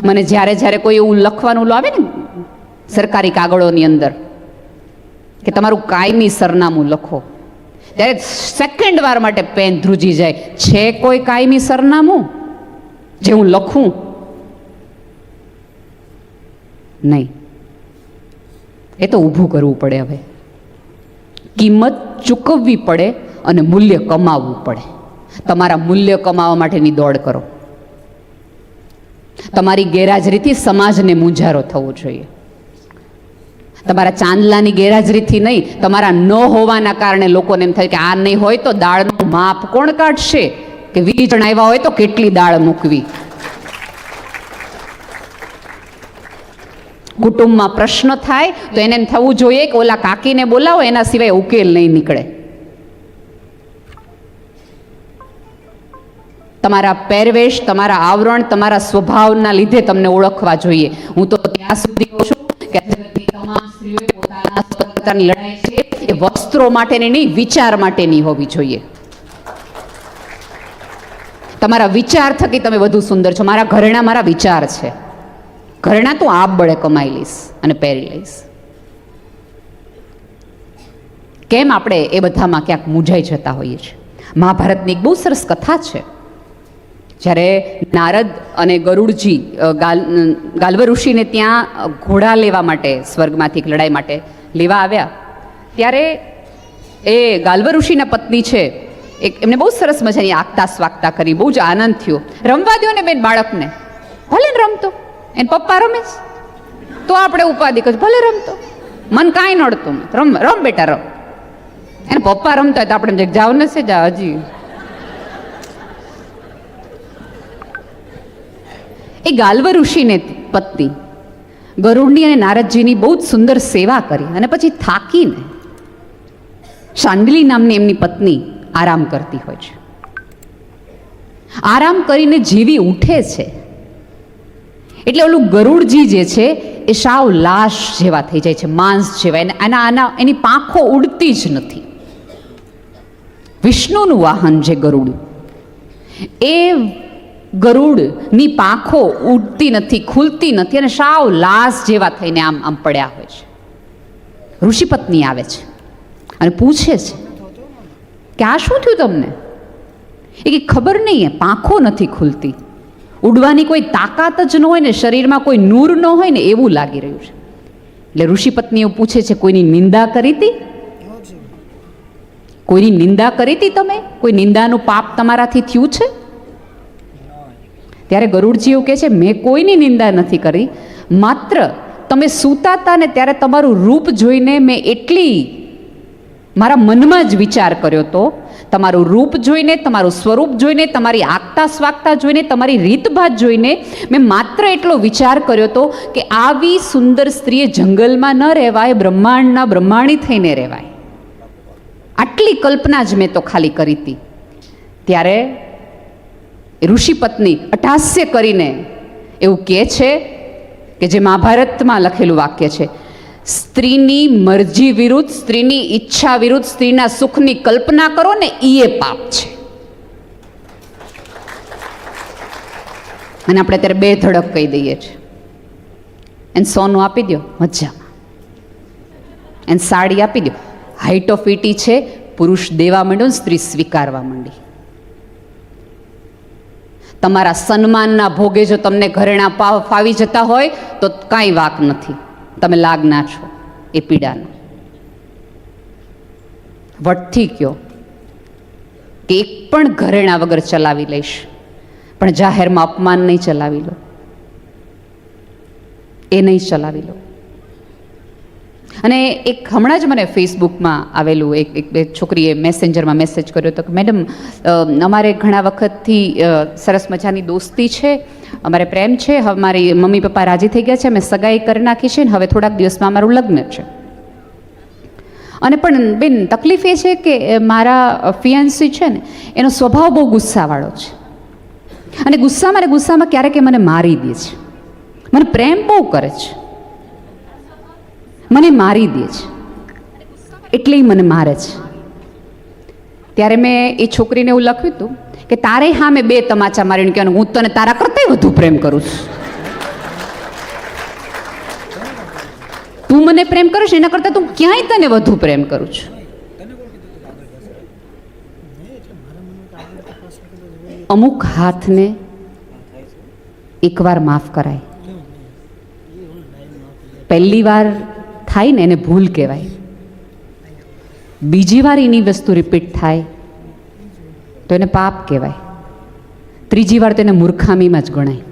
મને જ્યારે જ્યારે કોઈ એવું લખવાનું આવે ને સરકારી કાગળોની અંદર કે તમારું કાયમી સરનામું લખો, ત્યારે સેકન્ડ વાર માટે પેન ધ્રુજી જાય. છે કોઈ કાયમી સરનામું જે હું લખું? નહીં. એ તો ઊભું કરવું પડે. હવે કિંમત ચૂકવવી પડે અને મૂલ્ય કમાવવું પડે. તમારા મૂલ્ય કમાવા માટેની દોડ કરો. તમારી ગેરહાજરીથી સમાજને મૂંઝારો થવો જોઈએ. તમારા ચાંદલાની ગેરહાજરીથી નહીં, તમારા ન હોવાના કારણે લોકોને એમ થાય કે આ નહીં હોય તો દાળનું માપ કોણ કાઢશે, કે 20 જણ આવ્યા હોય તો કેટલી દાળ મૂકવી. કુટુંબમાં પ્રશ્ન થાય તો એને એમ થવું જોઈએ કે ઓલા કાકીને બોલાવો, એના સિવાય ઉકેલ નહીં નીકળે. તમારા પહેરવેશ, તમારા આવરણ, તમારા સ્વભાવના લીધે તમને ઓળખવા જોઈએ. હું તો ત્યાં સુધી કહું છું કે જગતની તમામ સ્ત્રીઓએ પોતાના સ્વતંત્રતાની લડાઈ છે એ વસ્ત્રો માટેની નહીં, વિચાર માટેની હોવી જોઈએ. તમારા વિચાર થકી તમે વધુ સુંદર છો. મારા ઘરેણા મારા વિચાર છે. ઘરેણા તો આપ બળે કમાઈ લઈશ અને પહેરી લઈશ. કેમ આપણે એ બધામાં ક્યાંક મૂંઝાઈ જતા હોઈએ છીએ? મહાભારતની એક બહુ સરસ કથા છે. જ્યારે નારદ અને ગરુડજી ગાલ્વ ઋષિને ત્યાં ઘોડા લેવા માટે, સ્વર્ગમાંથી એક લડાઈ માટે લેવા આવ્યા, ત્યારે એ ગાલ્વ ઋષિના પત્ની છે, એમને બહુ સરસ મજાની આગતા સ્વાગતા કરી, બહુ જ આનંદ થયો. રમવા દો ને બેન બાળકને, ભલે ને રમતો, એને પપ્પા રમે તો આપણે ઉપાધિ કરીએ, ભલે રમતો, મન કાંઈ નડતું, રમ બેટા રમ. એને પપ્પા રમતા હોય તો આપણે જાવ ને છે જા હજી. એ ગાલ્વ ઋષિને પત્ની ગરુડની અને નારદજીની બહુ જ સુંદર સેવા કરી અને પછી થાકીને શાંડિલી નામની એમની પત્ની આરામ કરતી હોય છે. આરામ કરીને જીવી ઉઠે છે એટલે ઓલું ગરુડજી જે છે એ સાવ લાશ જેવા થઈ જાય છે, માંસ જેવા. એની પાંખો ઉડતી જ નથી. વિષ્ણુનું વાહન જે ગરુડ, એ ગરુડની પાંખો ઉડતી નથી, ખુલતી નથી અને સાવ લાશ જેવા થઈને આમ પડ્યા હોય છે. ઋષિપત્ની આવે છે અને પૂછે છે કે આ શું થયું તમને? એ કે ખબર નહીં, પાંખો નથી ખુલતી, ઉડવાની કોઈ તાકાત જ ન હોય ને, શરીરમાં કોઈ નૂર ન હોય ને એવું લાગી રહ્યું છે. એટલે ઋષિપત્ની એવું પૂછે છે, કોઈની નિંદા કરી હતી? કોઈની નિંદા કરી હતી તમે? કોઈ નિંદાનું પાપ તમારાથી થયું છે? ત્યારે ગરુડજી એવું કહે છે, મેં કોઈની નિંદા નથી કરી, માત્ર તમે સૂતા હતા ને ત્યારે તમારું રૂપ જોઈને મેં એટલી મારા મનમાં જ વિચાર કર્યો હતો, તમારું રૂપ જોઈને, તમારું સ્વરૂપ જોઈને, તમારી આગતા સ્વાગતા જોઈને, તમારી રીતભાત જોઈને મેં માત્ર એટલો વિચાર કર્યો હતો કે આવી સુંદર સ્ત્રીએ જંગલમાં ન રહેવાય, બ્રહ્માંડના બ્રહ્માણી થઈને રહેવાય. આટલી કલ્પના જ મેં તો ખાલી કરી હતી. ત્યારે ઋષિપત્ની અટ્ટહાસ્ય કરીને એવું કહે છે કે જે મહાભારતમાં લખેલું વાક્ય છે, સ્ત્રીની મરજી વિરુદ્ધ, સ્ત્રીની ઈચ્છા વિરુદ્ધ સ્ત્રીના સુખની કલ્પના કરો ને એ પાપ છે. અને આપણે અત્યારે બે ધડક કહી દઈએ છીએ, એને સોનું આપી દો મજામાં, એને સાડી આપી દો, હાઈટ ઓફ ઇટી છે, પુરુષ દેવા માંડ્યો ને સ્ત્રી સ્વીકારવા માંડી. તમારા સન્માનના ભોગે જો તમને ઘરેણા ફાવી જતા હોય તો કાંઈ વાક નથી, તમે લાગના છો એ પીડાના. વટથી કયો કે એક પણ ઘરેણા વગર ચલાવી લઈશ, પણ જાહેરમાં અપમાન નહીં ચલાવી લો, એ નહીં ચલાવી લો. અને એક હમણાં જ મને ફેસબુકમાં આવેલું એક છોકરીએ મેસેન્જરમાં મેસેજ કર્યો હતો કે મેડમ, અમારે ઘણા વખતથી સરસ મજાની દોસ્તી છે, અમારે પ્રેમ છે, હવે મારી મમ્મી પપ્પા રાજી થઈ ગયા છે, અમે સગાઈ કરી નાખી છે ને હવે થોડાક દિવસમાં અમારું લગ્ન છે. અને પણ બેન તકલીફ એ છે કે મારા ફિયાન્સી છે ને એનો સ્વભાવ બહુ ગુસ્સાવાળો છે, અને ગુસ્સામાં ક્યારેક મને મારી દે છે. મને પ્રેમ બહુ કરે છે, મને મારી દે છે, એટલે મને મારે છે. ત્યારે મેં એ છોકરીને એવું લખ્યું હતું કે તારે હા મેં બે તમાચા મારીને કહેવાનું, હું તને તારા કરતાંય વધુ પ્રેમ કરું છું. તું મને પ્રેમ કરું છું એના કરતાં તું ક્યાંય તને વધુ પ્રેમ કરું છું. અમુક હાથને એકવાર માફ કરાય, પહેલી વાર થાય ને એને ભૂલ કહેવાય, બીજી વાર એની વસ્તુ રિપીટ થાય તો એને પાપ કહેવાય, ત્રીજી વાર તો એને મૂર્ખામીમાં જ ગણાય.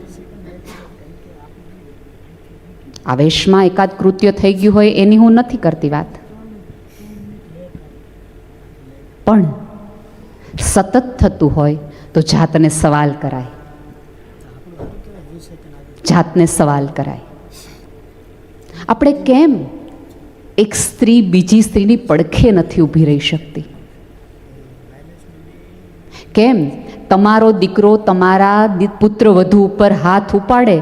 આવેશમાં એકાદ કૃત્ય થઈ ગયું હોય એની હું નથી કરતી વાત, પણ સતત થતું હોય તો જાતને સવાલ કરાય, જાતને સવાલ કરાય. આપણે કેમ એક સ્ત્રી બીજી સ્ત્રીની પડખે નથી ઊભી રહી શકતી? કેમ તમારો દીકરો તમારા પુત્ર વધુ ઉપર હાથ ઉપાડે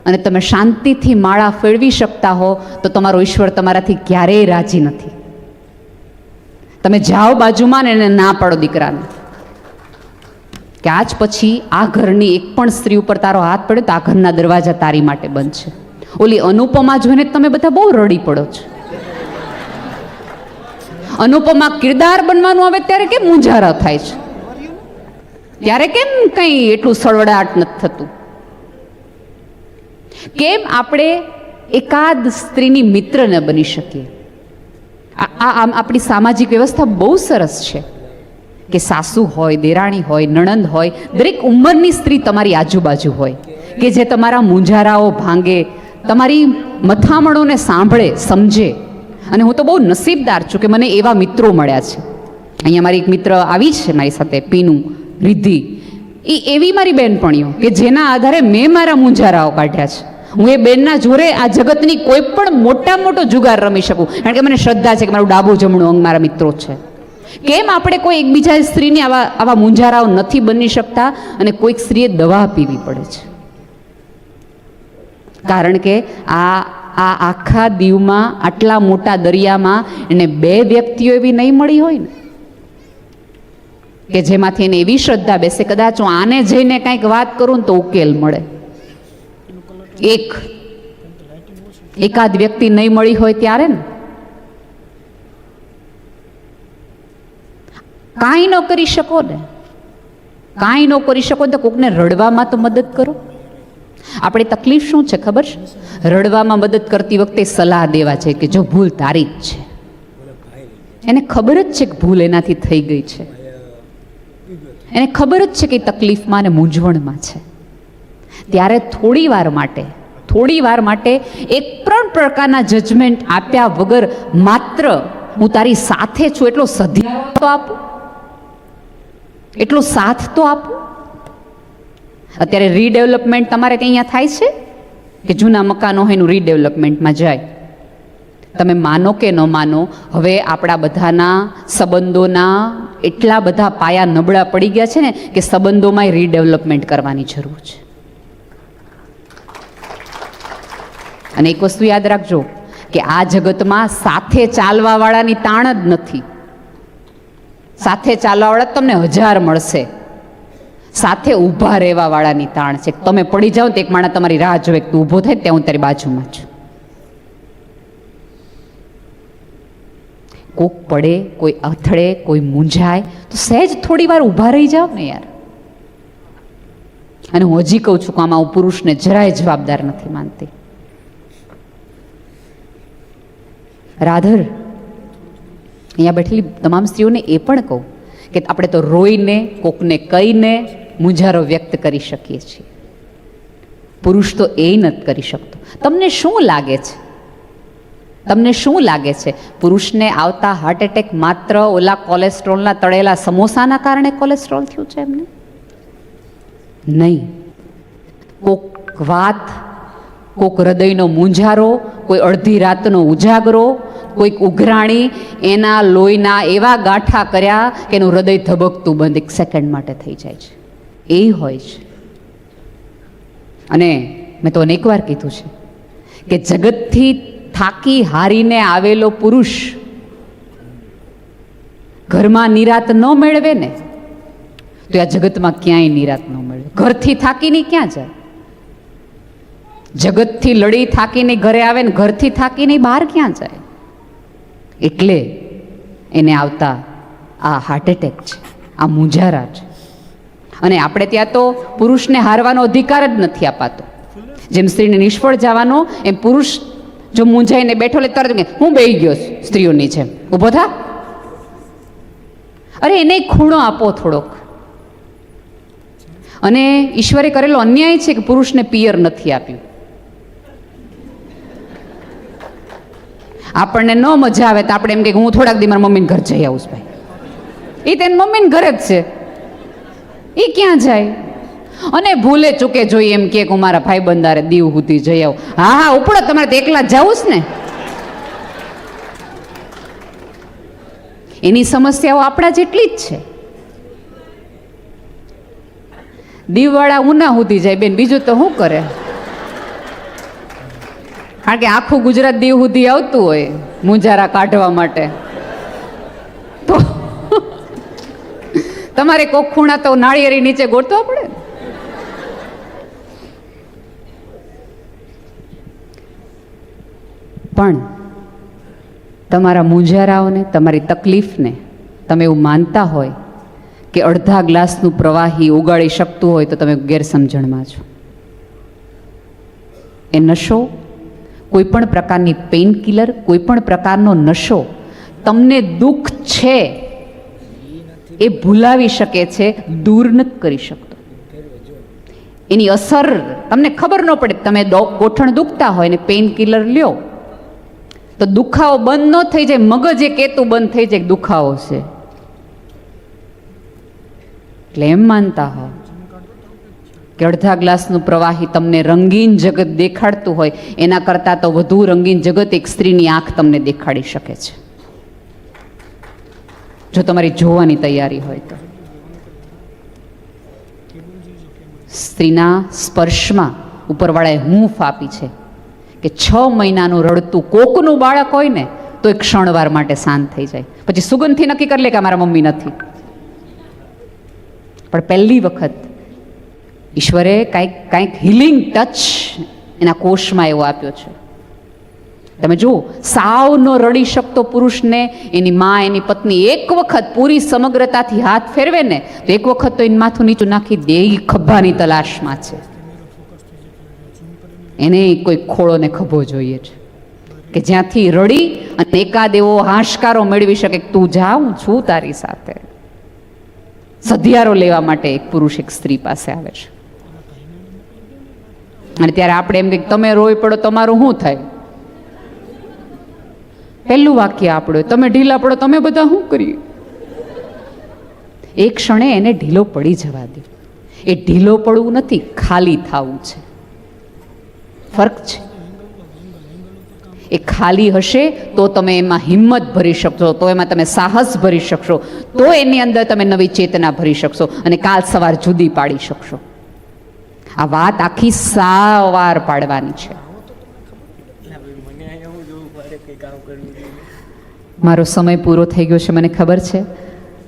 અને તમે શાંતિથી માળા ફેરવી શકતા હો તો તમારો ઈશ્વર તમારાથી ક્યારેય રાજી નથી. તમે જાઓ બાજુમાં ને એને ના પાડો દીકરાને કે આજ પછી આ ઘરની એક પણ સ્ત્રી ઉપર તારો હાથ પડે તો આ ઘરના દરવાજા તારી માટે બંધ છે. ઓલી અનુપમા જોઈને તમે બધા બહુ રડી પડો છો. અનુપમા કિરદાર બનવાનું આવે ત્યારે કેમ મૂંઝારા થાય છે? ત્યારે કેમ કંઈ એટલું સળવડાટ નથી થતું? કેમ આપણે એકાદ સ્ત્રીની મિત્ર ન બની શકીએ? આપણી સામાજિક વ્યવસ્થા બહુ સરસ છે કે સાસુ હોય, દેરાણી હોય, નણંદ હોય, દરેક ઉંમરની સ્ત્રી તમારી આજુબાજુ હોય કે જે તમારા મૂંઝારાઓ ભાંગે, તમારી મથામણોને સાંભળે, સમજે. અને હું તો બહુ નસીબદાર છું કે મને એવા મિત્રો મળ્યા છે. અહીંયા મારી એક મિત્ર આવી છે મારી સાથે, પીનું, રિદ્ધિ. એ એવી મારી બહેનપણીઓ કે જેના આધારે મેં મારા મૂંઝારાઓ કાઢ્યા છે. હું એ બેનના જોરે આ જગતની કોઈ પણ મોટો જુગાર રમી શકું, કારણ કે મને શ્રદ્ધા છે કે મારું ડાબું જમણું અંગ મારા મિત્રો છે. કેમ આપણે કોઈ એકબીજા સ્ત્રીની આવા મૂંઝારાઓ નથી બની શકતા અને કોઈક સ્ત્રીએ દવા પીવી પડે છે? કારણ કે આ આખા દીવમાં, આટલા મોટા દરિયામાં એને બે વ્યક્તિઓ એવી નહીં મળી હોય ને કે જેમાંથી એને એવી શ્રદ્ધા બેસે કદાચ હું આને જઈને કંઈક વાત કરું ને તો ઉકેલ મળે. એકાદ વ્યક્તિ નહીં મળી હોય ત્યારે ને કાંઈ ન કરી શકો ને, કાંઈ ન કરી શકો તો કોકને રડવામાં તો મદદ કરો. આપણી તકલીફ શું છે ખબર છે? રડવામાં મદદ કરતી વખતે સલાહ દેવા છે કે જો ભૂલ તારી જ છે. એને ખબર જ છે કે ભૂલ એનાથી થઈ ગઈ છે, એને ખબર જ છે કે તકલીફમાં અને મૂંઝવણમાં છે. ત્યારે થોડી વાર માટે એક પણ પ્રકારના જજમેન્ટ આપ્યા વગર માત્ર હું તારી સાથે છું એટલો સધ્યારો તો આપું, એટલો સાથ તો આપું. અત્યારે રીડેવલપમેન્ટ તમારે અહીંયા થાય છે કે જૂના મકાનો હોય એનું રીડેવલપમેન્ટમાં જાય. તમે માનો કે ન માનો, હવે આપણા બધાના સંબંધોના એટલા બધા પાયા નબળા પડી ગયા છે ને કે સંબંધોમાં રીડેવલપમેન્ટ કરવાની જરૂર છે. અને એક વસ્તુ યાદ રાખજો કે આ જગતમાં સાથે ચાલવાવાળાની તાણ જ નથી. સાથે ચાલવાવાળા તમને 1000 મળશે, સાથે ઊભા રહેવાવાળાની તાણ છે. તમે પડી જાઓ તો એક માણસ તમારી રાહ જોવે કે તું ઊભો થાય ત્યાં હું તારી બાજુમાં છું. કોક પડે, કોઈ અથડે, કોઈ મૂંઝાય તો સહેજ થોડી વાર ઊભા રહી જાઓ ને યાર. અને હું હજી કહું છું કે આમાં હું પુરુષને જરાય જવાબદાર નથી માનતી. રાધર, અહીંયા બેઠેલી તમામ સ્ત્રીઓને એ પણ કહું કે આપણે તો રોઈને, કોકને કહીને મૂંઝારો વ્યક્ત કરી શકીએ છીએ. પુરુષ તો એ નથી કરી શકતો. તમને શું લાગે છે? તમને શું લાગે છે પુરુષને આવતા હાર્ટ એટેક માત્ર ઓલા કોલેસ્ટ્રોલના તળેલા સમોસાના કારણે કોલેસ્ટ્રોલ થયું છે? એમને નહીં. કોક વાત, કોક હૃદયનો મૂંઝારો, કોઈ અડધી રાતનો ઉજાગરો, કોઈક ઉઘરાણી એના લોહીના એવા ગાંઠા કર્યા કે એનું હૃદય ધબકતું બંધ 1 સેકન્ડ માટે થઈ જાય છે. એ હોય છે. અને મેં તો અનેક વાર કીધું છે કે જગતથી થાકી હારીને આવેલો પુરુષ ઘરમાં નિરાત ન મેળવે ને તો આ જગતમાં ક્યાંય નિરાત ન મેળવે. ઘરથી થાકીને ક્યાં જાય? જગતથી લડી થાકીને ઘરે આવે ને ઘરથી થાકીને બહાર ક્યાં જાય? એટલે એને આવતા આ હાર્ટ એટેક છે, આ મૂંઝારા છે. અને આપણે ત્યાં તો પુરુષને હારવાનો અધિકાર જ નથી અપાતો. જેમ સ્ત્રીને નિષ્ફળ જવાનો એમ પુરુષ જો મૂંઝાઈને બેઠો લે તરત હું બેહી ગયો સ્ત્રીઓની જેમ ઊભો થા. અરે એને ખૂણો આપો થોડોક. અને ઈશ્વરે કરેલો અન્યાય છે કે પુરુષને પિયર નથી આપ્યું. આપણને ન મજા આવે તો આપણે એમ કે હું થોડાક દી મારા મમ્મીને ઘર જઈ આવું ભાઈ. એ તેની મમ્મીને ઘરે જ છે, એ ક્યાં જાય? અને ભૂલે ચૂકે જોઈએ એમ કે હું મારા ભાઈ બંધારે દીવ સુધી જઈ આવું. હા હા ઉપડો, તમારે તો એકલા જ જવું જ ને. એની સમસ્યાઓ આપણા જેટલી જ છે. દીવવાળા ઉના સુધી જાય બેન, બીજું તો શું કરે? કારણ કે આખું ગુજરાત દીવ સુધી આવતું હોય મુંજારા કાઢવા માટે. તો તમારે કોક ખૂણા તો નાળિયેરી નીચે ગોતવા પડે. પણ તમારા મુંજારાઓને, તમારી તકલીફને તમે એવું માનતા હોય કે અડધા ગ્લાસનું પ્રવાહી ઉગાડી શકતું હોય તો તમે ગેરસમજણમાં છો. એ નશો, કોઈ પણ પ્રકારની પેઇન કિલર, કોઈ પણ પ્રકારનો નશો તમને દુઃખ છે એ ભૂલાવી શકે છે, દૂર નથી કરી શકતો. એની અસર તમને ખબર ન પડે. તમે ગોઠણ દુખતા હોય ને પેઇન કિલર લ્યો તો દુખાવો બંધ ન થઈ જાય, મગજ એ કહેતું બંધ થઈ જાય દુખાવો છે. એટલે એમ માનતા હો કે અડધા ગ્લાસનું પ્રવાહી તમને રંગીન જગત દેખાડતું હોય, એના કરતાં તો વધુ રંગીન જગત એક સ્ત્રીની આંખ તમને દેખાડી શકે છે, જો તમારી જોવાની તૈયારી હોય તો. સ્ત્રીના સ્પર્શમાં ઉપરવાળાએ હૂંફ આપી છે કે 6 મહિનાનું રડતું કોકનું બાળક હોય ને તો એક ક્ષણવાર માટે શાંત થઈ જાય, પછી સુગંધથી નક્કી કરી લે કે મારા મમ્મી નથી. પણ પહેલી વખત ઈશ્વરે કાંઈક હિલિંગ ટચ એના કોષમાં એવો આપ્યો છે. તમે જુઓ, સાવ ન રડી શકતો પુરુષને એની માં, એની પત્ની એક વખત પૂરી સમગ્રતાથી હાથ ફેરવે ને તો એક વખત તો એનું માથું નીચું નાખી દે, ખભાની તલાશમાં છે. એને કોઈ ખોળો ને ખભો જોઈએ છે કે જ્યાંથી રડી અને એકાદ એવો હાશકારો મેળવી શકે, તું જા હું છું તારી સાથે. સધિયારો લેવા માટે એક પુરુષ એક સ્ત્રી પાસે આવે છે. અને ત્યારે આપણે એમ કે તમે રોઈ પડો તમારું શું થાય? પહેલું વાક્ય આપણું, તમે ઢીલા પડો તમે બધા શું કરીએ? એક ક્ષણે એને ઢીલો પડી જવા દે. એ ઢીલો પડવું નથી, ખાલી થવું છે. ફરક છે. એ ખાલી હશે તો તમે એમાં હિંમત ભરી શકશો, તો એમાં તમે સાહસ ભરી શકશો, તો એની અંદર તમે નવી ચેતના ભરી શકશો અને કાલ સવાર જુદી પાડી શકશો. આ વાત આખી સાવાર પાડવાની છે. મારો સમય પૂરો થઈ ગયો છે મને ખબર છે,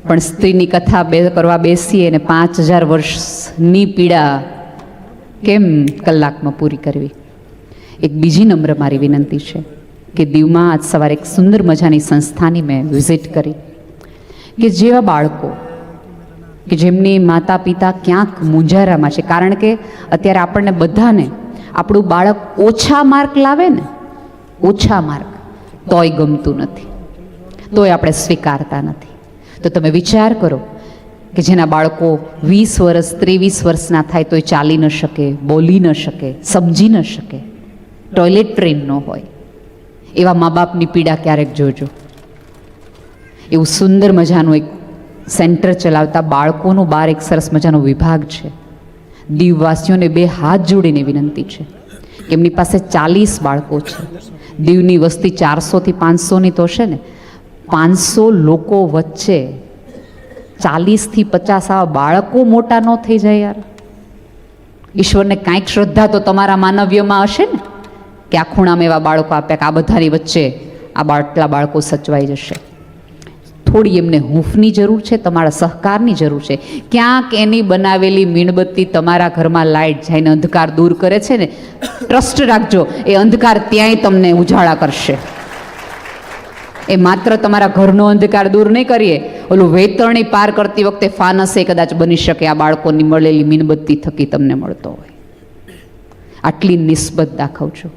પણ સ્ત્રીની કથા કરવા બેસીએ અને 5000 વર્ષની પીડા કેમ કલાકમાં પૂરી કરવી? એક બીજી નમ્ર મારી વિનંતી છે કે દીવમાં આજ સવારે એક સુંદર મજાની સંસ્થાની મેં વિઝિટ કરી કે જેવા બાળકો કે જેમની માતા પિતા ક્યાંક મૂંઝારામાં છે. કારણ કે અત્યારે આપણને બધાને આપણું બાળક ઓછા માર્ક લાવે ને, ઓછા માર્ક તોય ગમતું નથી, તોય આપણે સ્વીકારતા નથી. તો તમે વિચાર કરો કે જેના બાળકો 20 વર્ષ 23 વર્ષના થાય તોય ચાલી ન શકે, બોલી ન શકે, સમજી ન શકે, ટોયલેટ ટ્રેન ન હોય, એવા મા બાપની પીડા ક્યારેક જોજો. એવું સુંદર મજાનું એક સેન્ટર ચલાવતા બાળકોનું બહાર એક સરસ મજાનો વિભાગ છે. દીવવાસીઓને 2 હાથ જોડીને વિનંતી છે કે એમની પાસે 40 બાળકો છે. દીવની વસ્તી 400 થી 500ની તો હશે ને. 500 લોકો વચ્ચે 40 થી 50 આવા બાળકો મોટા ન થઈ જાય યાર. ઈશ્વરને કાંઈક શ્રદ્ધા તો તમારા માનવ્યમાં હશે ને કે આ ખૂણામાં એવા બાળકો આપ્યા કે આ બધાની વચ્ચે આટલા બાળકો સચવાઈ જશે. થોડી એમને હૂંફની જરૂર છે, તમારા સહકારની જરૂર છે. ક્યાંક એની બનાવેલી મીણબત્તી તમારા ઘરમાં લાઇટ જઈને અંધકાર દૂર કરે છે ને, ટ્રસ્ટ રાખજો એ અંધકાર ત્યાંય તમને ઉજાળા કરશે. એ માત્ર તમારા ઘરનો અંધકાર દૂર નહીં કરીએ, ઓલું વેતરણી પાર કરતી વખતે ફાનસે કદાચ બની શકે આ બાળકોની મળેલી મીણબત્તી થકી તમને મળતો હોય. આટલી નિસ્બત દાખવજો.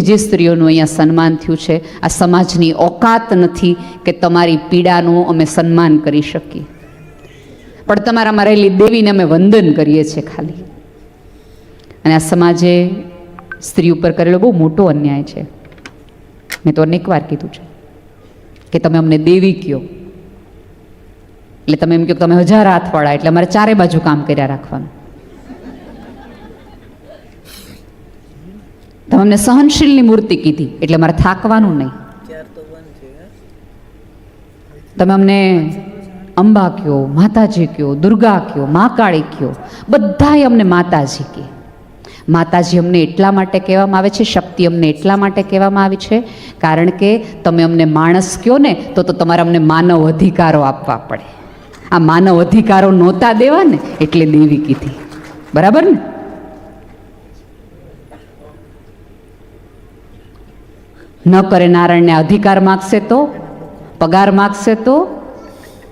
જે સ્ત્રીઓનું અહીંયા સન્માન થયું છે, આ સમાજની ઓકાત નથી કે તમારી પીડાનું અમે સન્માન કરી શકીએ, પણ તમારામાં રહેલી દેવીને અમે વંદન કરીએ છીએ ખાલી. અને આ સમાજે સ્ત્રી ઉપર કરેલો બહુ મોટો અન્યાય છે. મેં તો અનેક વાર કીધું છે કે તમે અમને દેવી કહો, એટલે તમે એમ કહો તમે 1000 હાથવાળા, એટલે અમારે ચારે બાજુ કામ કર્યા રાખવાનું. તમે અમને સહનશીલની મૂર્તિ કીધી એટલે મારે થાકવાનું નહીં. તમે અમને અંબા કયો, માતાજી કયો, દુર્ગા કયો, મા કાળી કયો, બધાય અમને માતાજી કહે. માતાજી અમને એટલા માટે કહેવામાં આવે છે, શક્તિ અમને એટલા માટે કહેવામાં આવી છે કારણ કે તમે અમને માણસ કહો ને તો તમારે અમને માનવ અધિકારો આપવા પડે. આ માનવ અધિકારો નહોતા દેવા ને એટલે દેવી કીધી. બરાબર ને? ન કરે નારાયણને અધિકાર માગશે તો, પગાર માગશે તો,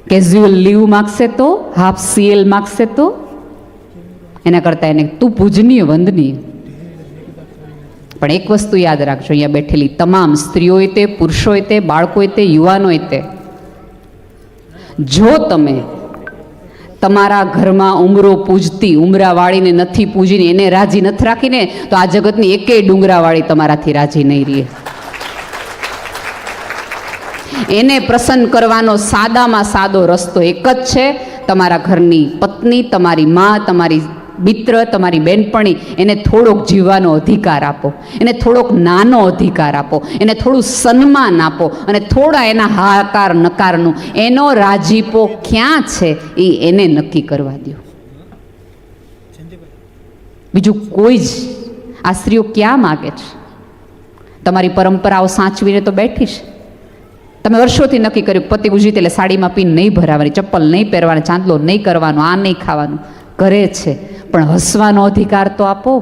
કેઝ્યુઅલ લીવ માગશે તો, હાફ સીએલ માગશે તો, એના કરતાં એને તું પૂજનીય વંદનીય. પણ એક વસ્તુ યાદ રાખજો, અહીંયા બેઠેલી તમામ સ્ત્રીઓએ તે, પુરુષોએ તે, બાળકોએ તે, યુવાનોએ તે, જો તમે તમારા ઘરમાં ઉમરો પૂજતી ઉમરાવાળીને નથી પૂજીને એને રાજી નથી રાખીને તો આ જગતની એકેય ડુંગરાવાળી તમારાથી રાજી નહીં રહે. એને પ્રસન્ન કરવાનો સાદામાં સાદો રસ્તો એક જ છે, તમારા ઘરની પત્ની, તમારી મા, તમારી મિત્ર, તમારી બેનપણી, એને થોડોક જીવવાનો અધિકાર આપો, એને થોડોક નાનો અધિકાર આપો, એને થોડું સન્માન આપો અને થોડા એના હાકાર નકારનું એનો રાજીપો ક્યાં છે એ એને નક્કી કરવા દો. બીજું કોઈ જ આ સ્ત્રીઓ ક્યાં માગે છે? તમારી પરંપરાઓ સાચવીને તો બેઠી છે. તમે વર્ષોથી નક્કી કર્યું પતિ ગુજરી એટલે સાડીમાં પીને નહીં ભરાવાની, ચપ્પલ નહીં પહેરવાની, ચાંદલો નહીં કરવાનો, આ નહીં ખાવાનું, કરે છે પણ હસવાનો અધિકાર તો આપો.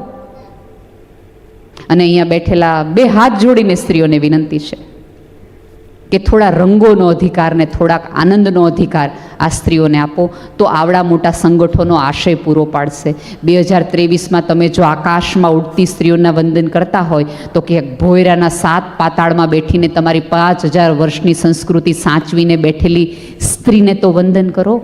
અને અહીંયા બેઠેલા બે હાથ જોડીને સ્ત્રીઓને વિનંતી છે કે થોડા રંગોનો અધિકાર ને થોડાક આનંદનો અધિકાર આ સ્ત્રીઓને આપો તો આવડા મોટા સંગઠનો આશય પૂરો પાડશે. 2023માં તમે જો આકાશમાં ઉડતી સ્ત્રીઓના વંદન કરતા હોય તો કે ભોયરાના 7 પાતાળમાં બેઠીને તમારી 5000 વર્ષની સંસ્કૃતિ સાચવીને બેઠેલી સ્ત્રીને તો વંદન કરો.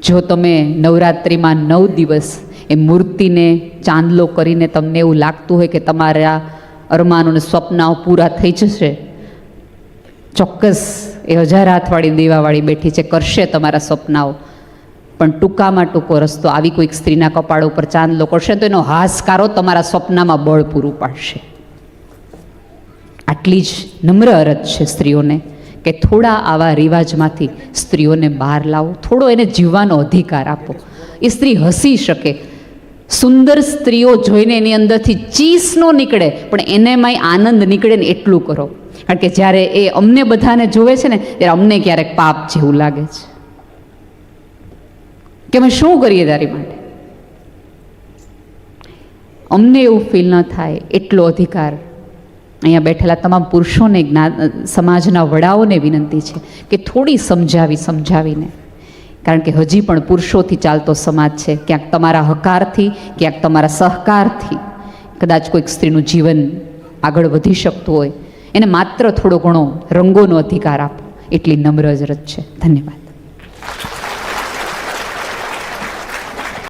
જો તમે નવરાત્રિમાં 9 દિવસ એ મૂર્તિને ચાંદલો કરીને તમને એવું લાગતું હોય કે તમારા અરમાનોને સ્વપ્નાઓ પૂરા થઈ જશે, ચોક્કસ એ 1000 હાથવાળી દેવાવાળી બેઠી છે, કરશે તમારા સ્વપ્નાઓ. પણ ટૂંકામાં ટૂંકો રસ્તો આવી કોઈક સ્ત્રીના કપાળ ઉપર ચાંદલો કરશે તો એનો હાશકારો તમારા સ્વપ્નમાં બળ પૂરું પાડશે. આટલી જ નમ્ર અરજ છે સ્ત્રીઓને કે થોડા આવા રિવાજમાંથી સ્ત્રીઓને બહાર લાવો, થોડો એને જીવવાનો અધિકાર આપો. એ સ્ત્રી હસી શકે. સુંદર સ્ત્રીઓ જોઈને એની અંદરથી ચીસ ન નીકળે પણ એનેમાંય આનંદ નીકળે ને એટલું કરો. કારણ કે જ્યારે એ અમને બધાને જોવે છે ને ત્યારે અમને ક્યારેક પાપ જેવું લાગે છે કે અમે શું કરીએ તારી માટે. અમને એવું ફીલ ન થાય એટલો અધિકાર અહીંયા બેઠેલા તમામ પુરુષોને, સમાજના વડાઓને વિનંતી છે કે થોડી સમજાવીને, કારણ કે હજી પણ પુરુષોથી ચાલતો સમાજ છે. ક્યાંક તમારા હકારથી, ક્યાંક તમારા સહકારથી કદાચ કોઈક સ્ત્રીનું જીવન આગળ વધી શકતું હોય, એને માત્ર થોડો ઘણો રંગોનો અધિકાર આપો, એટલી નમ્ર અરજ છે. ધન્યવાદ.